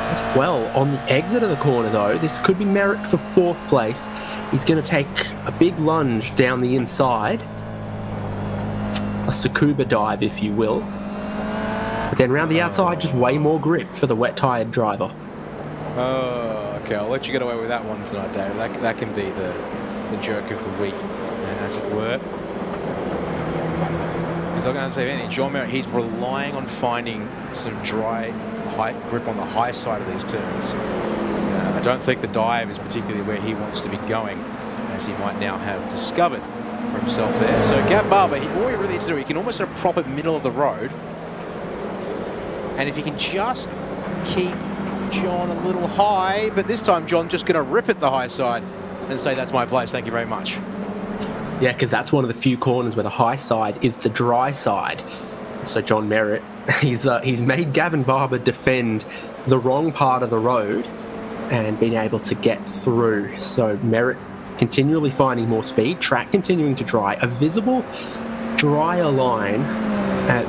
As well, on the exit of the corner though, this could be Merritt for 4th place. He's going to take a big lunge down the inside. A Tsukuba dive, if you will. But then round the outside, just way more grip for the wet-tired driver. Oh, okay, I'll let you get away with that one tonight, Dave. That can be the joke of the week, as it were. Because I'm going to say anything, John Merritt, he's relying on finding some dry grip on the high side of these turns. I don't think the dive is particularly where he wants to be going, as he might now have discovered for himself there. So Gav Barber, all he really needs to do, he can almost sort of prop it middle of the road. And if he can just keep John a little high, but this time John's just going to rip at the high side and say, that's my place, thank you very much. Yeah, because that's one of the few corners where the high side is the dry side. So John Merritt, he's made Gavin Barber defend the wrong part of the road and been able to get through. So Merritt continually finding more speed, track continuing to dry, a visible drier line.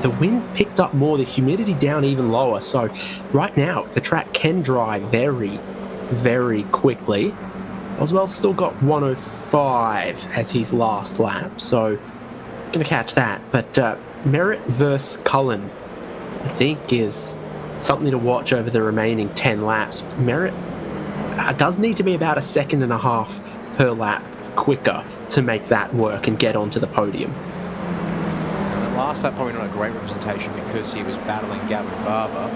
The wind picked up more, the humidity down even lower. So right now, the track can dry very, very quickly. Oswell's still got 105 as his last lap, so going to catch that. But Merritt versus Cullen, I think, is something to watch over the remaining 10 laps. Merritt does need to be about 1.5 seconds per lap quicker to make that work and get onto the podium. And last lap, probably not a great representation because he was battling Gavin Barber.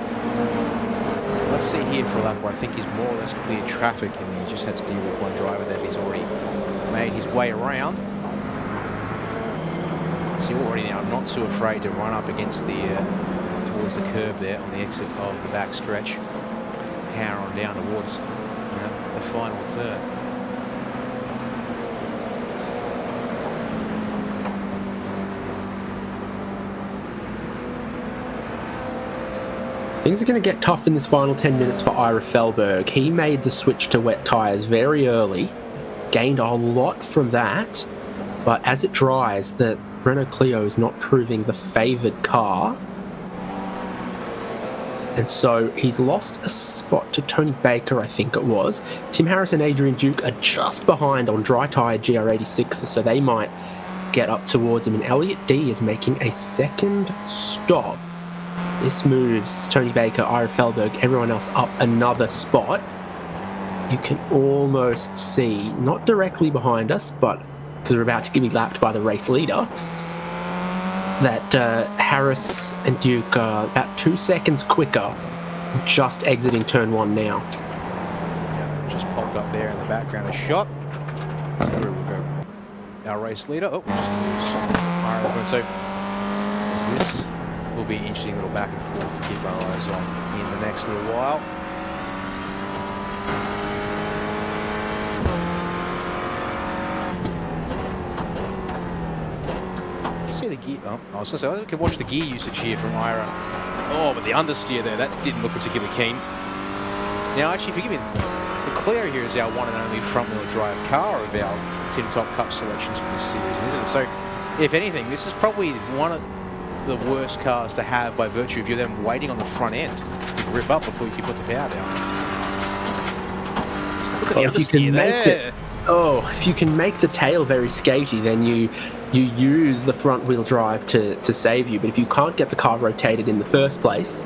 Let's see here for a lap where I think he's more or less cleared traffic, and he just had to deal with one driver that he's already made his way around. So already now not too afraid to run up against the towards the curb there on the exit of the back stretch, power on down towards the final turn. Things are going to get tough in this final 10 minutes for Ira Felberg. He made the switch to wet tyres very early, gained a lot from that, but as it dries, the Renault Clio is not proving the favoured car. And so he's lost a spot to Tony Baker, I think it was. Tim Harris and Adrian Duke are just behind on dry-tyred GR86s, so they might get up towards him. And Elliot D is making a second stop. This moves Tony Baker, Ira Felberg, everyone else up another spot. You can almost see, not directly behind us, but because we're about to be lapped by the race leader, that Harris and Duke are about 2 seconds quicker, just exiting turn 1 now. Yeah, just popped up there in the background. A shot. It's through. We'll go. Our race leader. Oh, we just lose. So this will be an interesting little back and forth to keep our eyes on in the next little while. See the gear. Oh, I was going to say, we could watch the gear usage here from Ira. Oh, but the understeer there, that didn't look particularly keen. Now, actually, forgive me, the Clear here is our one and only front-wheel drive car of our Tin Top Cup selections for this series, isn't it? So, if anything, this is probably one of the worst cars to have by virtue of you then waiting on the front end to grip up before you can put the power down. Look at the understeer there. If you can make the tail very skatey, then you use the front wheel drive to save you. But if you can't get the car rotated in the first place,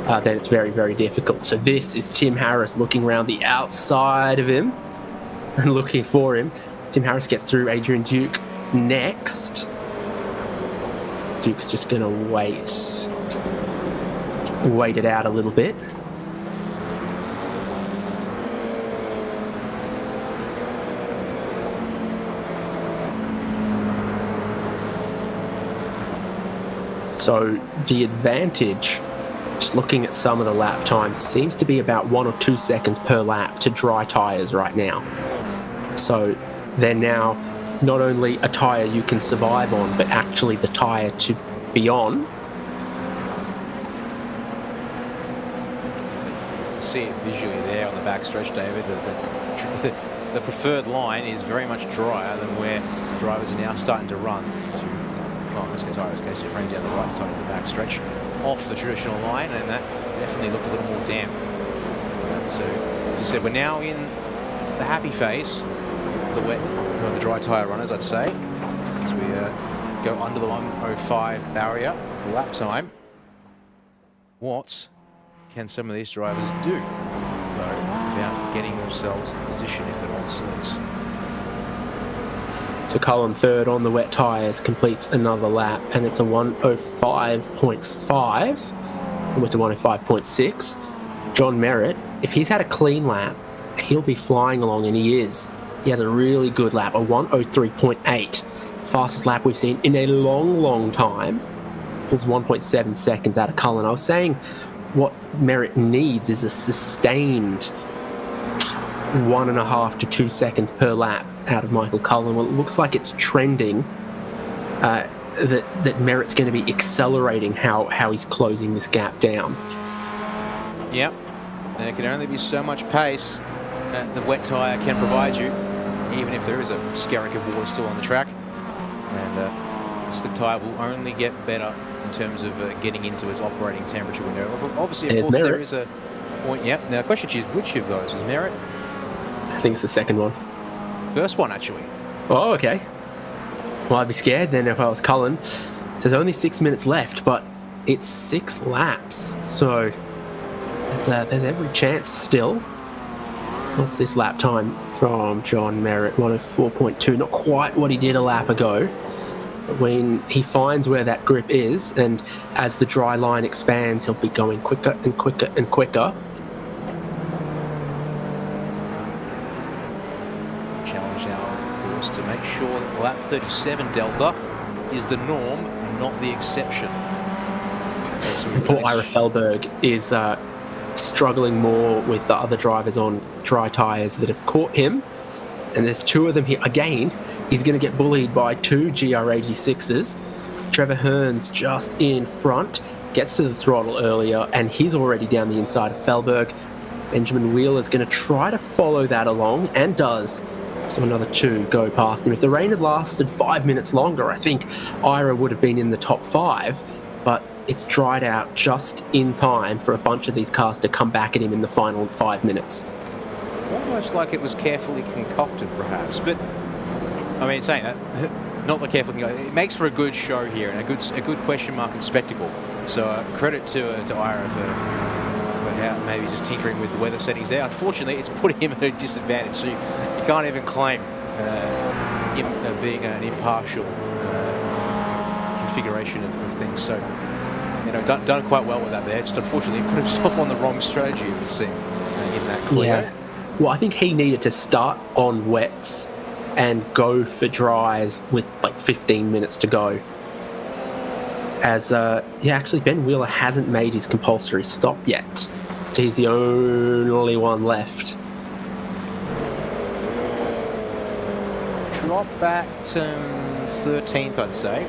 then it's very, very difficult. So this is Tim Harris looking around the outside of him and looking for him. Tim Harris gets through Adrian Duke next. Duke's just going to wait it out a little bit. So the advantage, just looking at some of the lap times, seems to be about 1 or 2 seconds per lap to dry tyres right now. So they're now not only a tyre you can survive on, but actually the tyre to be on. You can see it visually there on the backstretch, David. The preferred line is very much drier than where the drivers are now starting to run. In this case, Ira's case, just running down the right side of the backstretch, off the traditional line, and that definitely looked a little more damp. So, as you said, we're now in the happy phase of the wet, of the dry tyre runners, I'd say, as we go under the 1:05 barrier lap time. What can some of these drivers do, though, about getting themselves in position if they're on slicks? So Cullen third on the wet tyres completes another lap, and it's a 1:05.5 with a 1:05.6. John Merritt, if he's had a clean lap, he'll be flying along, and he is. He has a really good lap, a 1:03.8. Fastest lap we've seen in a long, long time. Pulls 1.7 seconds out of Cullen. I was saying what Merritt needs is a sustained 1.5 to 2 seconds per lap out of Michael Cullen. Well, it looks like it's trending that Merritt's going to be accelerating how he's closing this gap down. Yep. There can only be so much pace that the wet tyre can provide you, even if there is a skerrick of water still on the track. And the slip tyre will only get better in terms of getting into its operating temperature window. Obviously, of course, there is a point. Yep. Now, the question is, which of those is Merritt? I think it's the second one. First one, actually. Oh, okay. Well, I'd be scared then if I was Cullen. There's only 6 minutes left, but it's 6 laps. So there's every chance still. What's this lap time from John Merritt? 1:04.2. Not quite what he did a lap ago. But when he finds where that grip is, and as the dry line expands, he'll be going quicker and quicker and quicker. To make sure that lap 37 delta is the norm and not the exception. So Poor Ira Felberg is struggling more with the other drivers on dry tyres that have caught him, and there's 2 of them here. Again, he's going to get bullied by 2 GR86s. Trevor Hearns just in front, gets to the throttle earlier, and he's already down the inside of Felberg. Benjamin Wheeler's going to try to follow that along, and does. So another 2 go past him. If the rain had lasted 5 minutes longer, I think Ira would have been in the top 5, but it's dried out just in time for a bunch of these cars to come back at him in the final 5 minutes. Almost like it was carefully concocted, perhaps. But, I mean, saying that, not the carefully concocted, it makes for a good show here and a good question mark and spectacle. So credit to Ira for how maybe just tinkering with the weather settings there. Unfortunately, it's putting him at a disadvantage, so you can't even claim him being an impartial configuration of things. So, you know, done quite well with that there. Just unfortunately put himself on the wrong strategy, it would seem, in that clear. Yeah. Well, I think he needed to start on wets and go for dries with like 15 minutes to go. As, actually Ben Wheeler hasn't made his compulsory stop yet. So he's the only one left. Drop back to 13th, I'd say.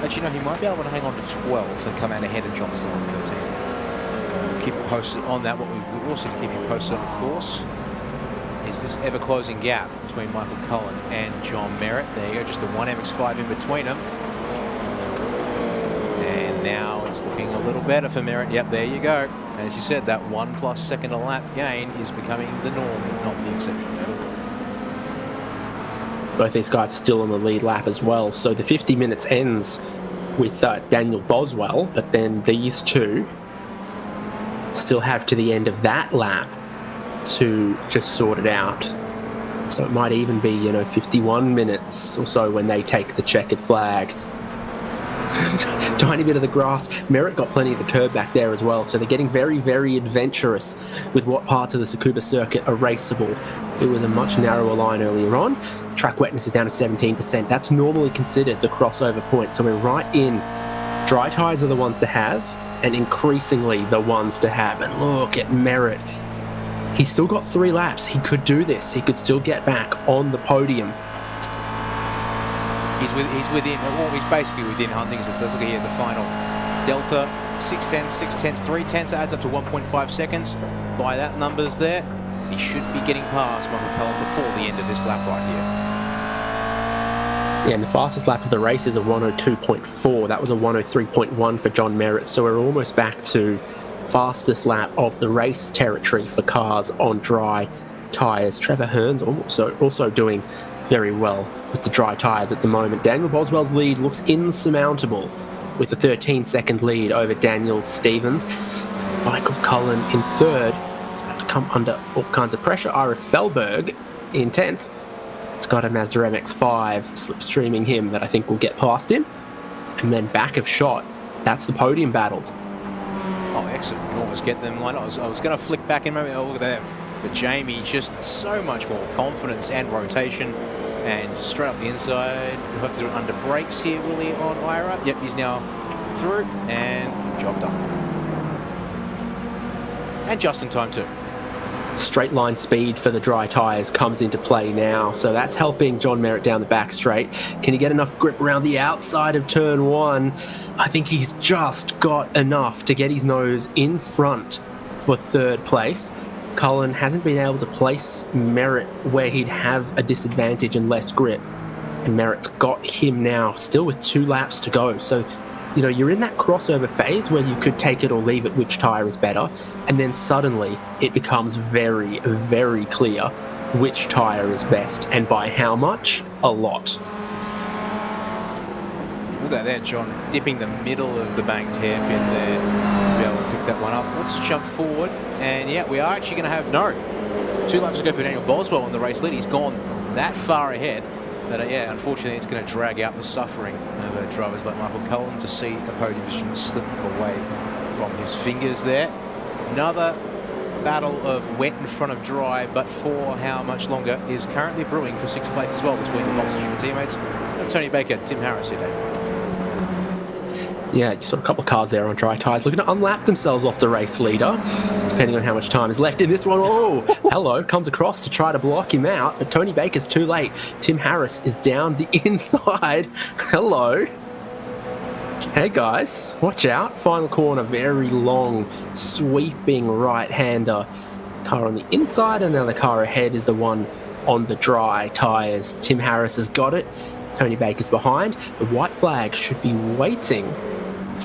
Actually, no, he might be able to hang on to 12th and come out ahead of Johnson on 13th. Keep you posted on that. What we also to keep you posted on, of course, is this ever-closing gap between Michael Cullen and John Merritt. There you go, just the one MX-5 in between them. And now it's looking a little better for Merritt. Yep, there you go. And as you said, that 1+ second a lap gain is becoming the norm, not the exception. Both these guys still on the lead lap as well. So the 50 minutes ends with Daniel Boswell, but then these two still have to the end of that lap to just sort it out. So it might even be, 51 minutes or so when they take the checkered flag. Tiny bit of the grass. Merritt got plenty of the curb back there as well, so they're getting very, very adventurous with what parts of the Tsukuba circuit are raceable. It was a much narrower line earlier on. Track wetness is down to 17%. That's normally considered the crossover point, so we're right in. Dry tyres are the ones to have, and increasingly the ones to have. And look at Merritt. He's still got 3 laps. He could do this. He could still get back on the podium. He's basically within hunting. So let's look here, the final delta, 6/10, 3/10 adds up to 1.5 seconds. By that numbers there, he should be getting past Michael Cullen before the end of this lap right here. Yeah, and the fastest lap of the race is a 102.4. That was a 103.1 for John Merritt. So we're almost back to fastest lap of the race territory for cars on dry tyres. Trevor Hearn's also doing very well with the dry tyres at the moment. Daniel Boswell's lead looks insurmountable with a 13-second lead over Daniel Stevens. Michael Cullen in third. It's about to come under all kinds of pressure. Ira Felberg in 10th. It's got a Mazda MX-5 slipstreaming him that I think will get past him. And then back of shot, that's the podium battle. Oh, excellent. You can almost get them lined up. I was going to flick back in a moment. Oh, look at that. But Jamie, just so much more confidence and rotation. And straight up the inside. You'll have to do it under brakes here, will he, on Ira? Yep, he's now through. And job done. And just in time, too. Straight line speed for the dry tyres comes into play now, so that's helping John Merritt down the back straight. Can he get enough grip around the outside of turn 1? I think he's just got enough to get his nose in front for third place. Cullen hasn't been able to place Merritt where he'd have a disadvantage and less grip, and Merritt's got him now, still with 2 laps to go. So you're in that crossover phase where you could take it or leave it which tyre is better, and then suddenly it becomes very, very clear which tyre is best, and by how much? A lot. Look at that, John, dipping the middle of the banked hairpin there to be able to pick that one up. Let's jump forward, and yeah, we are actually going to have 2 laps to go for Daniel Boswell in the race lead. He's gone that far ahead. But unfortunately, it's going to drag out the suffering of drivers like Michael Cullen to see a podium position slip away from his fingers there. Another battle of wet in front of dry, but for how much longer, is currently brewing for 6th place as well between the multitude of teammates of Tony Baker, Tim Harris here, Dave. Yeah, you saw a couple of cars there on dry tyres looking to unlap themselves off the race leader, depending on how much time is left in this one. Oh, hello, comes across to try to block him out, but Tony Baker's too late. Tim Harris is down the inside. Hello. Hey guys, watch out. Final corner, very long, sweeping right-hander. Car on the inside, and then the car ahead is the one on the dry tyres. Tim Harris has got it. Tony Baker's behind. The white flag should be waiting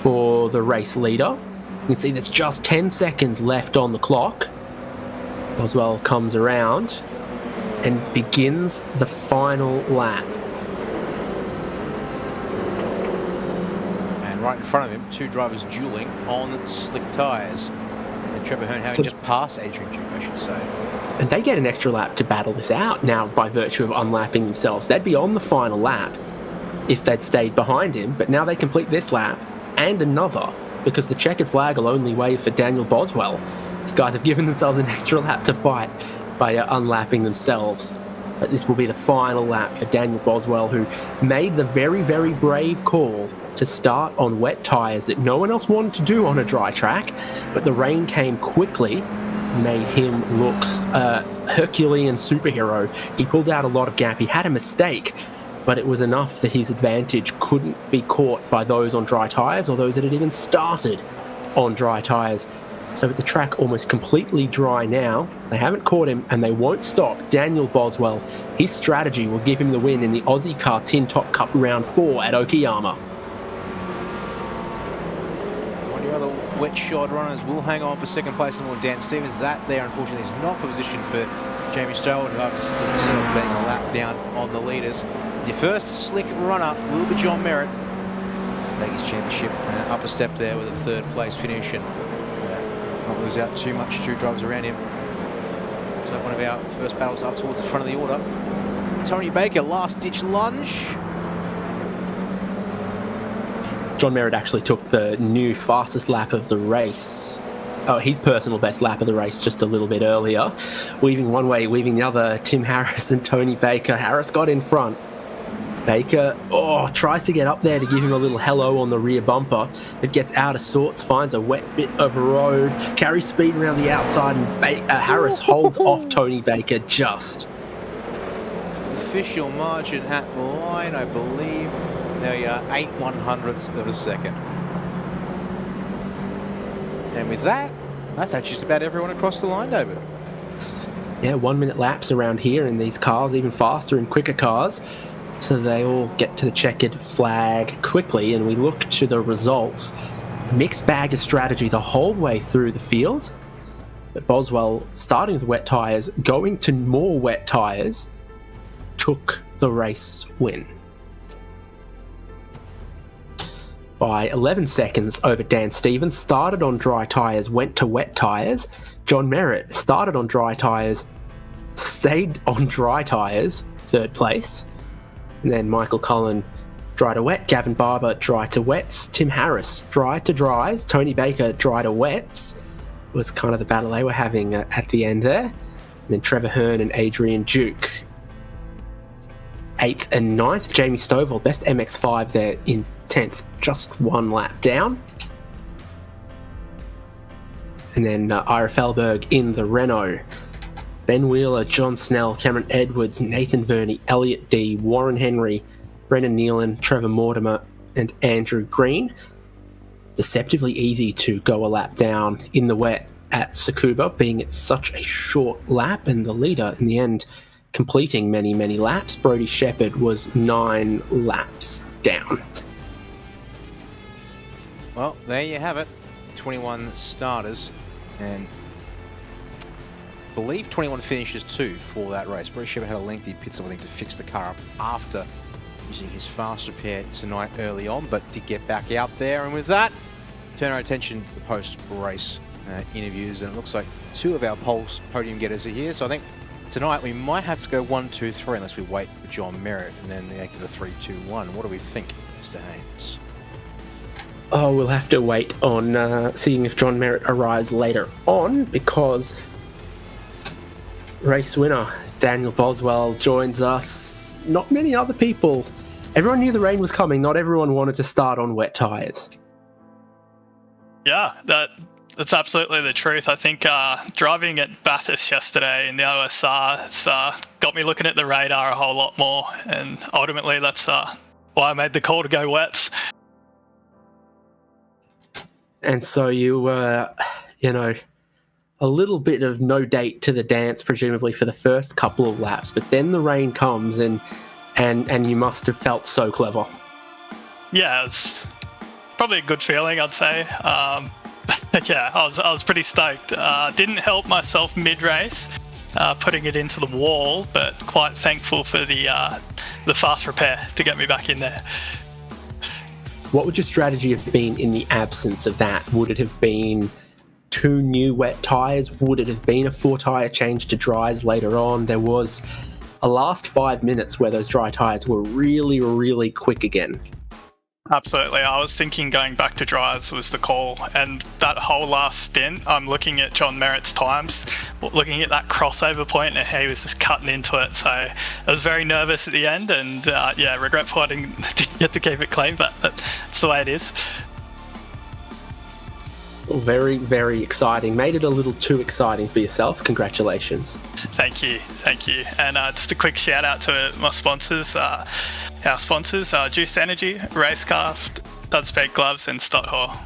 for the race leader. You can see there's just 10 seconds left on the clock. Boswell comes around and begins the final lap. And right in front of him, 2 drivers dueling on slick tyres. And Trevor Hearn having just passed Adrian Duke, I should say. And they get an extra lap to battle this out now by virtue of unlapping themselves. They'd be on the final lap. if they'd stayed behind him, but now they complete this lap and another because the checkered flag will only wave for Daniel Boswell. These guys have given themselves an extra lap to fight by unlapping themselves. But this will be the final lap for Daniel Boswell, who made the very, very brave call to start on wet tyres that no one else wanted to do on a dry track, but the rain came quickly, made him look Herculean superhero. He pulled out a lot of gap. He had a mistake, but it was enough that his advantage couldn't be caught by those on dry tyres or those that had even started on dry tyres. So with the track almost completely dry now, they haven't caught him and they won't stop Daniel Boswell. His strategy will give him the win in the Ozicar Tin Top Cup Round 4 at Okayama. One of the other wet shod runners will hang on for second place in the Dan Stevens. That there, unfortunately, is not for position for Jamie Stowell, who happens to himself being a lap down on the leaders. Your first slick runner will be John Merritt. Take his championship up a step there with a third place finish and not lose out too much. Two drivers around him. So one of our first battles up towards the front of the order. Tony Baker, last ditch lunge. John Merritt actually took the new fastest lap of the race. Oh, his personal best lap of the race just a little bit earlier. Weaving one way, weaving the other. Tim Harris and Tony Baker. Harris got in front. Baker, tries to get up there to give him a little hello on the rear bumper, but gets out of sorts, finds a wet bit of a road, carries speed around the outside, and Harris holds off Tony Baker just. Official margin at the line, I believe. There you are, 8/100ths of a second. And with that, that's actually just about everyone across the line, David. Yeah, 1 minute laps around here in these cars, even faster in quicker cars. So they all get to the checkered flag quickly, and we look to the results. Mixed bag of strategy the whole way through the field. But Boswell, starting with wet tyres, going to more wet tyres, took the race win. By 11 seconds over Dan Stevens, started on dry tyres, went to wet tyres. John Merritt started on dry tyres, stayed on dry tyres, third place. And then Michael Cullen, dry to wet. Gavin Barber, dry to wets. Tim Harris, dry to dries. Tony Baker, dry to wets. Was kind of the battle they were having at the end there. And then Trevor Hearn and Adrian Duke, 8th and 9th. Jamie Stovall, best MX-5 there in 10th, just one lap down. And then Ira Felberg in the Renault. Ben Wheeler, John Snell, Cameron Edwards, Nathan Verney, Elliot D, Warren Henry, Brendan Nealon, Trevor Mortimer, and Andrew Green. Deceptively easy to go a lap down in the wet at Tsukuba, being it's such a short lap, and the leader in the end completing many, many laps. Brody Shepherd was 9 laps down. Well, there you have it. 21 starters, and I believe 21 finishes too for that race. Brody Shepherd had a lengthy pit stop, I think, to fix the car up after using his fast repair tonight early on, but did get back out there. And with that, turn our attention to the post-race interviews, and it looks like 2 of our podium getters are here. So I think tonight we might have to go 1, 2, 3 unless we wait for John Merritt, and then the 3, 2, 1. What do we think, Mr. Haynes? Oh, we'll have to wait on seeing if John Merritt arrives later on, because race winner Daniel Boswell joins us. Not many other people. Everyone knew the rain was coming. Not everyone wanted to start on wet tyres. Yeah, that's absolutely the truth. I think driving at Bathurst yesterday in the OSR, it's got me looking at the radar a whole lot more, and ultimately that's why I made the call to go wets. And so you were, a little bit of no date to the dance, presumably for the first couple of laps, but then the rain comes and you must have felt so clever. Yeah, it's probably a good feeling, I'd say. Yeah, I was pretty stoked. Didn't help myself mid-race, putting it into the wall, but quite thankful for the fast repair to get me back in there. What would your strategy have been in the absence of that? Would it have been 2 new wet tyres? Would it have been a 4 tyre change to dries later on? There was a last 5 minutes where those dry tyres were really, really quick again. Absolutely. I was thinking going back to dryers was the call, and that whole last stint, I'm looking at John Merritt's times, looking at that crossover point, and he was just cutting into it. So I was very nervous at the end, and regretful I didn't get to keep it clean, but that's the way it is. Very, very exciting. Made it a little too exciting for yourself. Congratulations. Thank you. And just a quick shout out to my sponsors, our sponsors, Juiced Energy, Racecraft, Dudspeed Gloves, and Stotthor.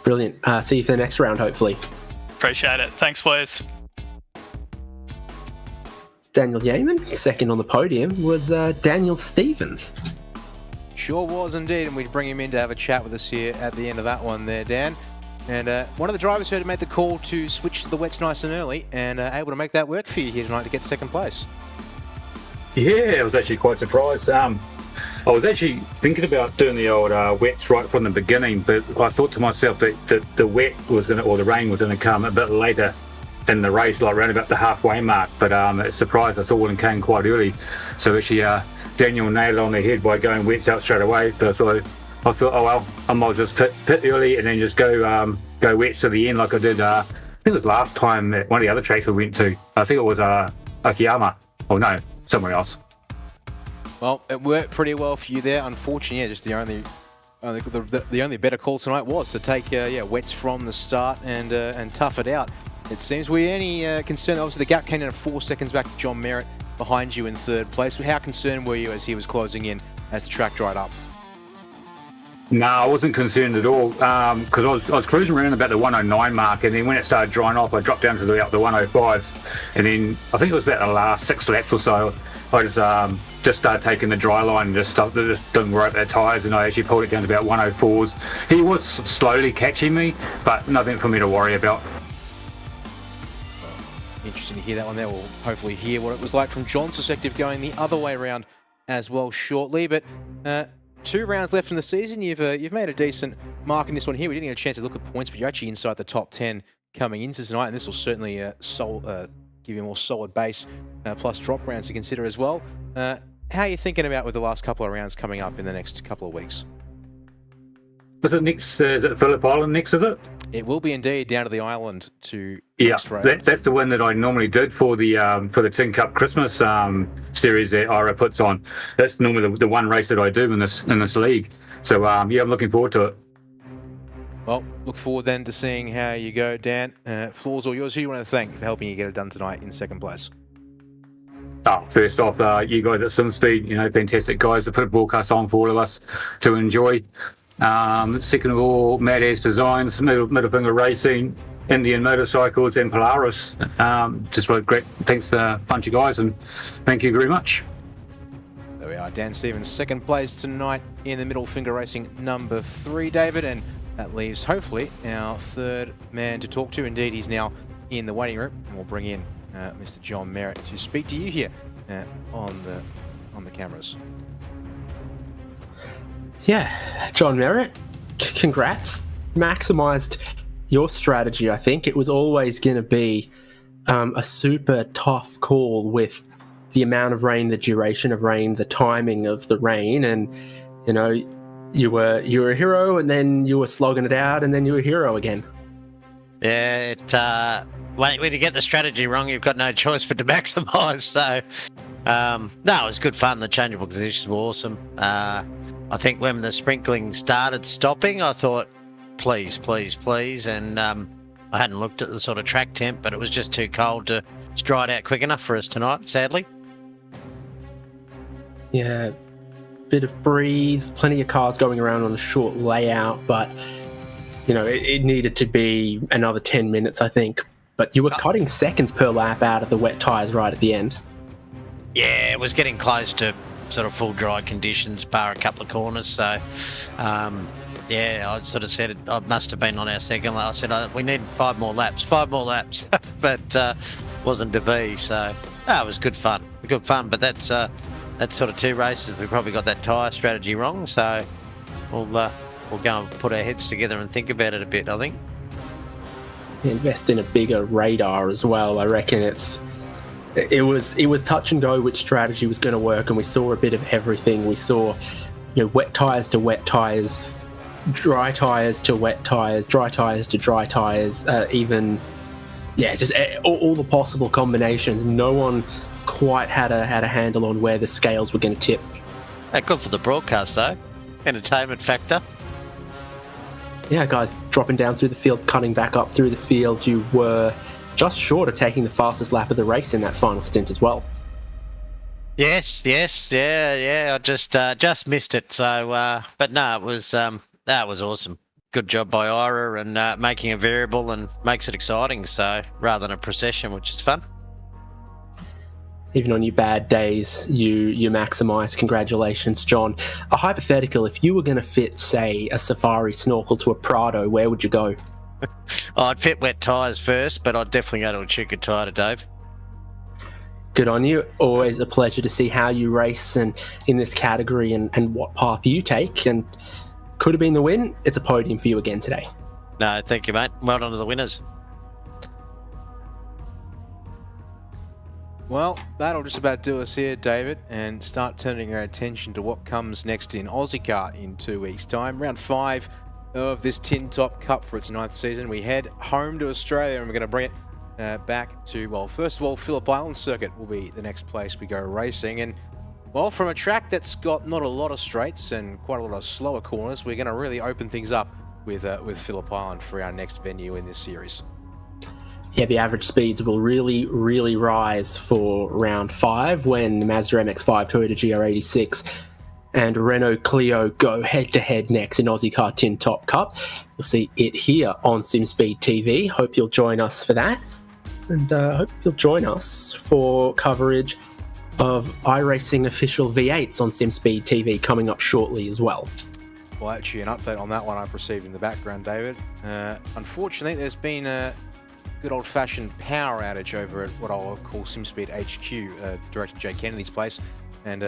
Brilliant. See you for the next round, hopefully. Appreciate it. Thanks, boys. Daniel Yeaman, second on the podium, was Daniel Stevens. Sure was indeed, and we'd bring him in to have a chat with us here at the end of that one there, Dan. And one of the drivers who had made the call to switch to the wets nice and early, and able to make that work for you here tonight to get second place. Yeah, I was actually quite surprised. I was actually thinking about doing the old wets right from the beginning, but I thought to myself that the wet was going to, or the rain was going to come a bit later in the race, like around about the halfway mark. But it's surprised I thought it came quite early. So actually, Daniel nailed it on the head by going wets out straight away. But I thought, oh well, I might just pit early and then just go wets to the end like I did. I think it was last time at one of the other tracks we went to. I think it was Akiyama. Oh no, somewhere else. Well, it worked pretty well for you there. Unfortunately, just the only better call tonight was to take wets from the start and tough it out. It seems. Were you any concerned? Obviously, the gap came in at 4 seconds back to John Merritt behind you in third place. How concerned were you as he was closing in as the track dried up? No, I wasn't concerned at all because I was cruising around about the 109 mark, and then when it started drying off, I dropped down to the 105s, and then I think it was about the last 6 laps or so. I just started taking the dry line and just didn't worry about the tyres, and I actually pulled it down to about 104s. He was slowly catching me, but nothing for me to worry about. Interesting to hear that one there. We'll hopefully hear what it was like from John's perspective going the other way around as well shortly. But 2 rounds left in the season. You've made a decent mark in this one here. We didn't get a chance to look at points, but you're actually inside the top 10 coming into tonight, and this will certainly give you a more solid base plus drop rounds to consider as well. How are you thinking about with the last couple of rounds coming up in the next couple of weeks? Was it next? Is it Phillip Island next, is it? It will be indeed, down to the island to next round. That's the one that I normally did for the Tin Cup Christmas series that IRA puts on. That's normally the one race that I do in this league. So I'm looking forward to it. Well, look forward then to seeing how you go, Dan. Floor's all yours. Who do you want to thank for helping you get it done tonight in second place? First off, you guys at SimSpeed, fantastic guys to put a broadcast on for all of us to enjoy. Second of all, Mad Ass Designs, Middle Finger Racing, Indian Motorcycles, and Polaris. Just really great. Thanks to a bunch of guys, and thank you very much. There we are, Dan Stevens, second place tonight in the Middle Finger Racing number 3, David, and that leaves hopefully our third man to talk to. Indeed, he's now in the waiting room, and we'll bring in Mr. John Merritt to speak to you here on the cameras. Yeah, John Merritt, congrats. Maximised your strategy, I think. It was always going to be a super tough call with the amount of rain, the duration of rain, the timing of the rain, and, you were a hero, and then you were slogging it out, and then you were a hero again. Yeah, when you get the strategy wrong, you've got no choice but to maximise. So, no, it was good fun. The changeable positions were awesome. I think when the sprinkling started stopping, I thought, please, please, please. And I hadn't looked at the sort of track temp, but it was just too cold to dry it out quick enough for us tonight, sadly. Yeah, bit of breeze, plenty of cars going around on a short layout, but, it needed to be another 10 minutes, I think. But you were cutting seconds per lap out of the wet tyres right at the end. Yeah, it was getting close to sort of full dry conditions, bar a couple of corners. So, I sort of said I must have been on our second lap. I said we need 5 more laps, but wasn't to be. So, it was good fun. But that's sort of 2 races. We probably got that tyre strategy wrong. So, we'll go and put our heads together and think about it a bit, I think. Invest in a bigger radar as well. I reckon it's It was touch and go which strategy was going to work, and we saw a bit of everything. We saw, wet tyres to wet tyres, dry tyres to wet tyres, dry tyres to dry tyres, just all the possible combinations. No one quite had a handle on where the scales were going to tip. Good for the broadcast, though. Entertainment factor. Yeah, guys dropping down through the field, cutting back up through the field. You were just short of taking the fastest lap of the race in that final stint as well. Yes, yeah. I just missed it. So, but no, it was that was awesome. Good job by Ira and making a variable and makes it exciting. So rather than a procession, which is fun. Even on your bad days, you maximise. Congratulations, John. A hypothetical, if you were going to fit, say, a safari snorkel to a Prado, where would you go? I'd fit wet tyres first, but I'd definitely go to a Tsukuba tyre to Dave. Good on you. Always a pleasure to see how you race and in this category and what path you take. And could have been the win. It's a podium for you again today. No, thank you, mate. Well done to the winners. Well, that'll just about do us here, David, and start turning our attention to what comes next in Ozicar in 2 weeks' time. Round 5 of this Tin Top Cup for its 9th season. We head home to Australia, and we're going to bring it back to, well, first of all, Phillip Island Circuit will be the next place we go racing. And, well, from a track that's got not a lot of straights and quite a lot of slower corners, we're going to really open things up with Phillip Island for our next venue in this series. Yeah, the average speeds will really, really rise for round 5 when the Mazda MX-5, Toyota GR86 and Renault Clio go head-to-head next in Ozicar Tin Top Cup. You'll see it here on SimSpeed TV. Hope you'll join us for that. And hope you'll join us for coverage of iRacing official V8s on SimSpeed TV coming up shortly as well. Well, actually, an update on that one I've received in the background, David. Unfortunately, there's been a good old-fashioned power outage over at what I'll call SimSpeed HQ, Director Jay Kennedy's place. And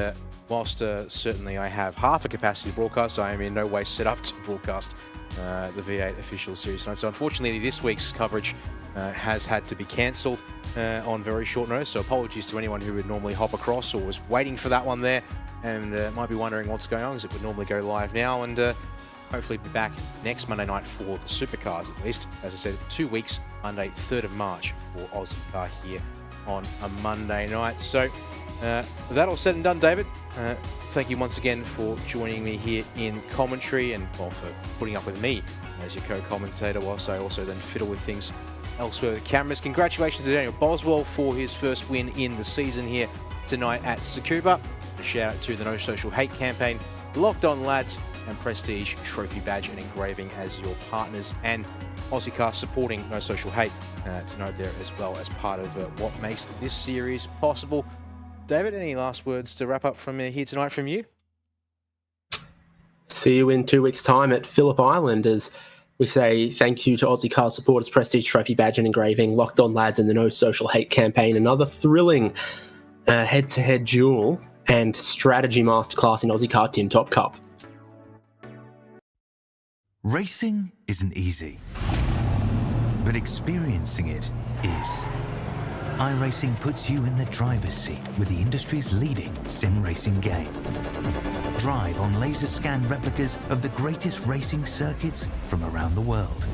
whilst certainly I have half a capacity broadcast, I am in no way set up to broadcast the V8 official series tonight. So unfortunately, this week's coverage has had to be cancelled on very short notice. So apologies to anyone who would normally hop across or was waiting for that one there and might be wondering what's going on, because it would normally go live now. And hopefully be back next Monday night for the supercars, at least. As I said, 2 weeks, Monday, 3rd of March for Ozicar here on a Monday night. So that all said and done, David, thank you once again for joining me here in commentary and, well, for putting up with me as your co-commentator whilst I also then fiddle with things elsewhere with the cameras. Congratulations to Daniel Boswell for his first win in the season here tonight at Tsukuba. A shout out to the No Social Hate campaign, Locked On Lads, and Prestige Trophy Badge and Engraving as your partners, and Ozicar supporting No Social Hate to note there as well as part of what makes this series possible. David, any last words to wrap up from here tonight from you? See you in 2 weeks' time at Phillip Island as we say thank you to Ozicar supporters, Prestige Trophy Badge and Engraving, Locked On Lads and the No Social Hate campaign. Another thrilling head-to-head duel and strategy masterclass in Ozicar Tin Top Cup. Racing isn't easy, but experiencing it is. iRacing puts you in the driver's seat with the industry's leading sim racing game. Drive on laser scan replicas of the greatest racing circuits from around the world.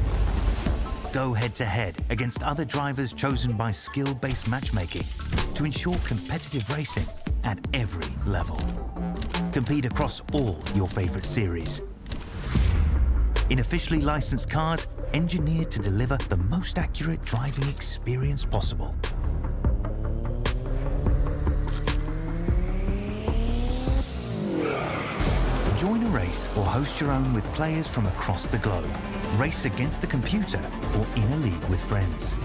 Go head-to-head against other drivers chosen by skill-based matchmaking to ensure competitive racing at every level. Compete across all your favorite series. In officially licensed cars, engineered to deliver the most accurate driving experience possible. Join a race or host your own with players from across the globe. Race against the computer or in a league with friends.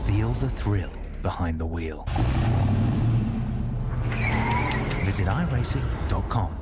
Feel the thrill behind the wheel. Visit iRacing.com.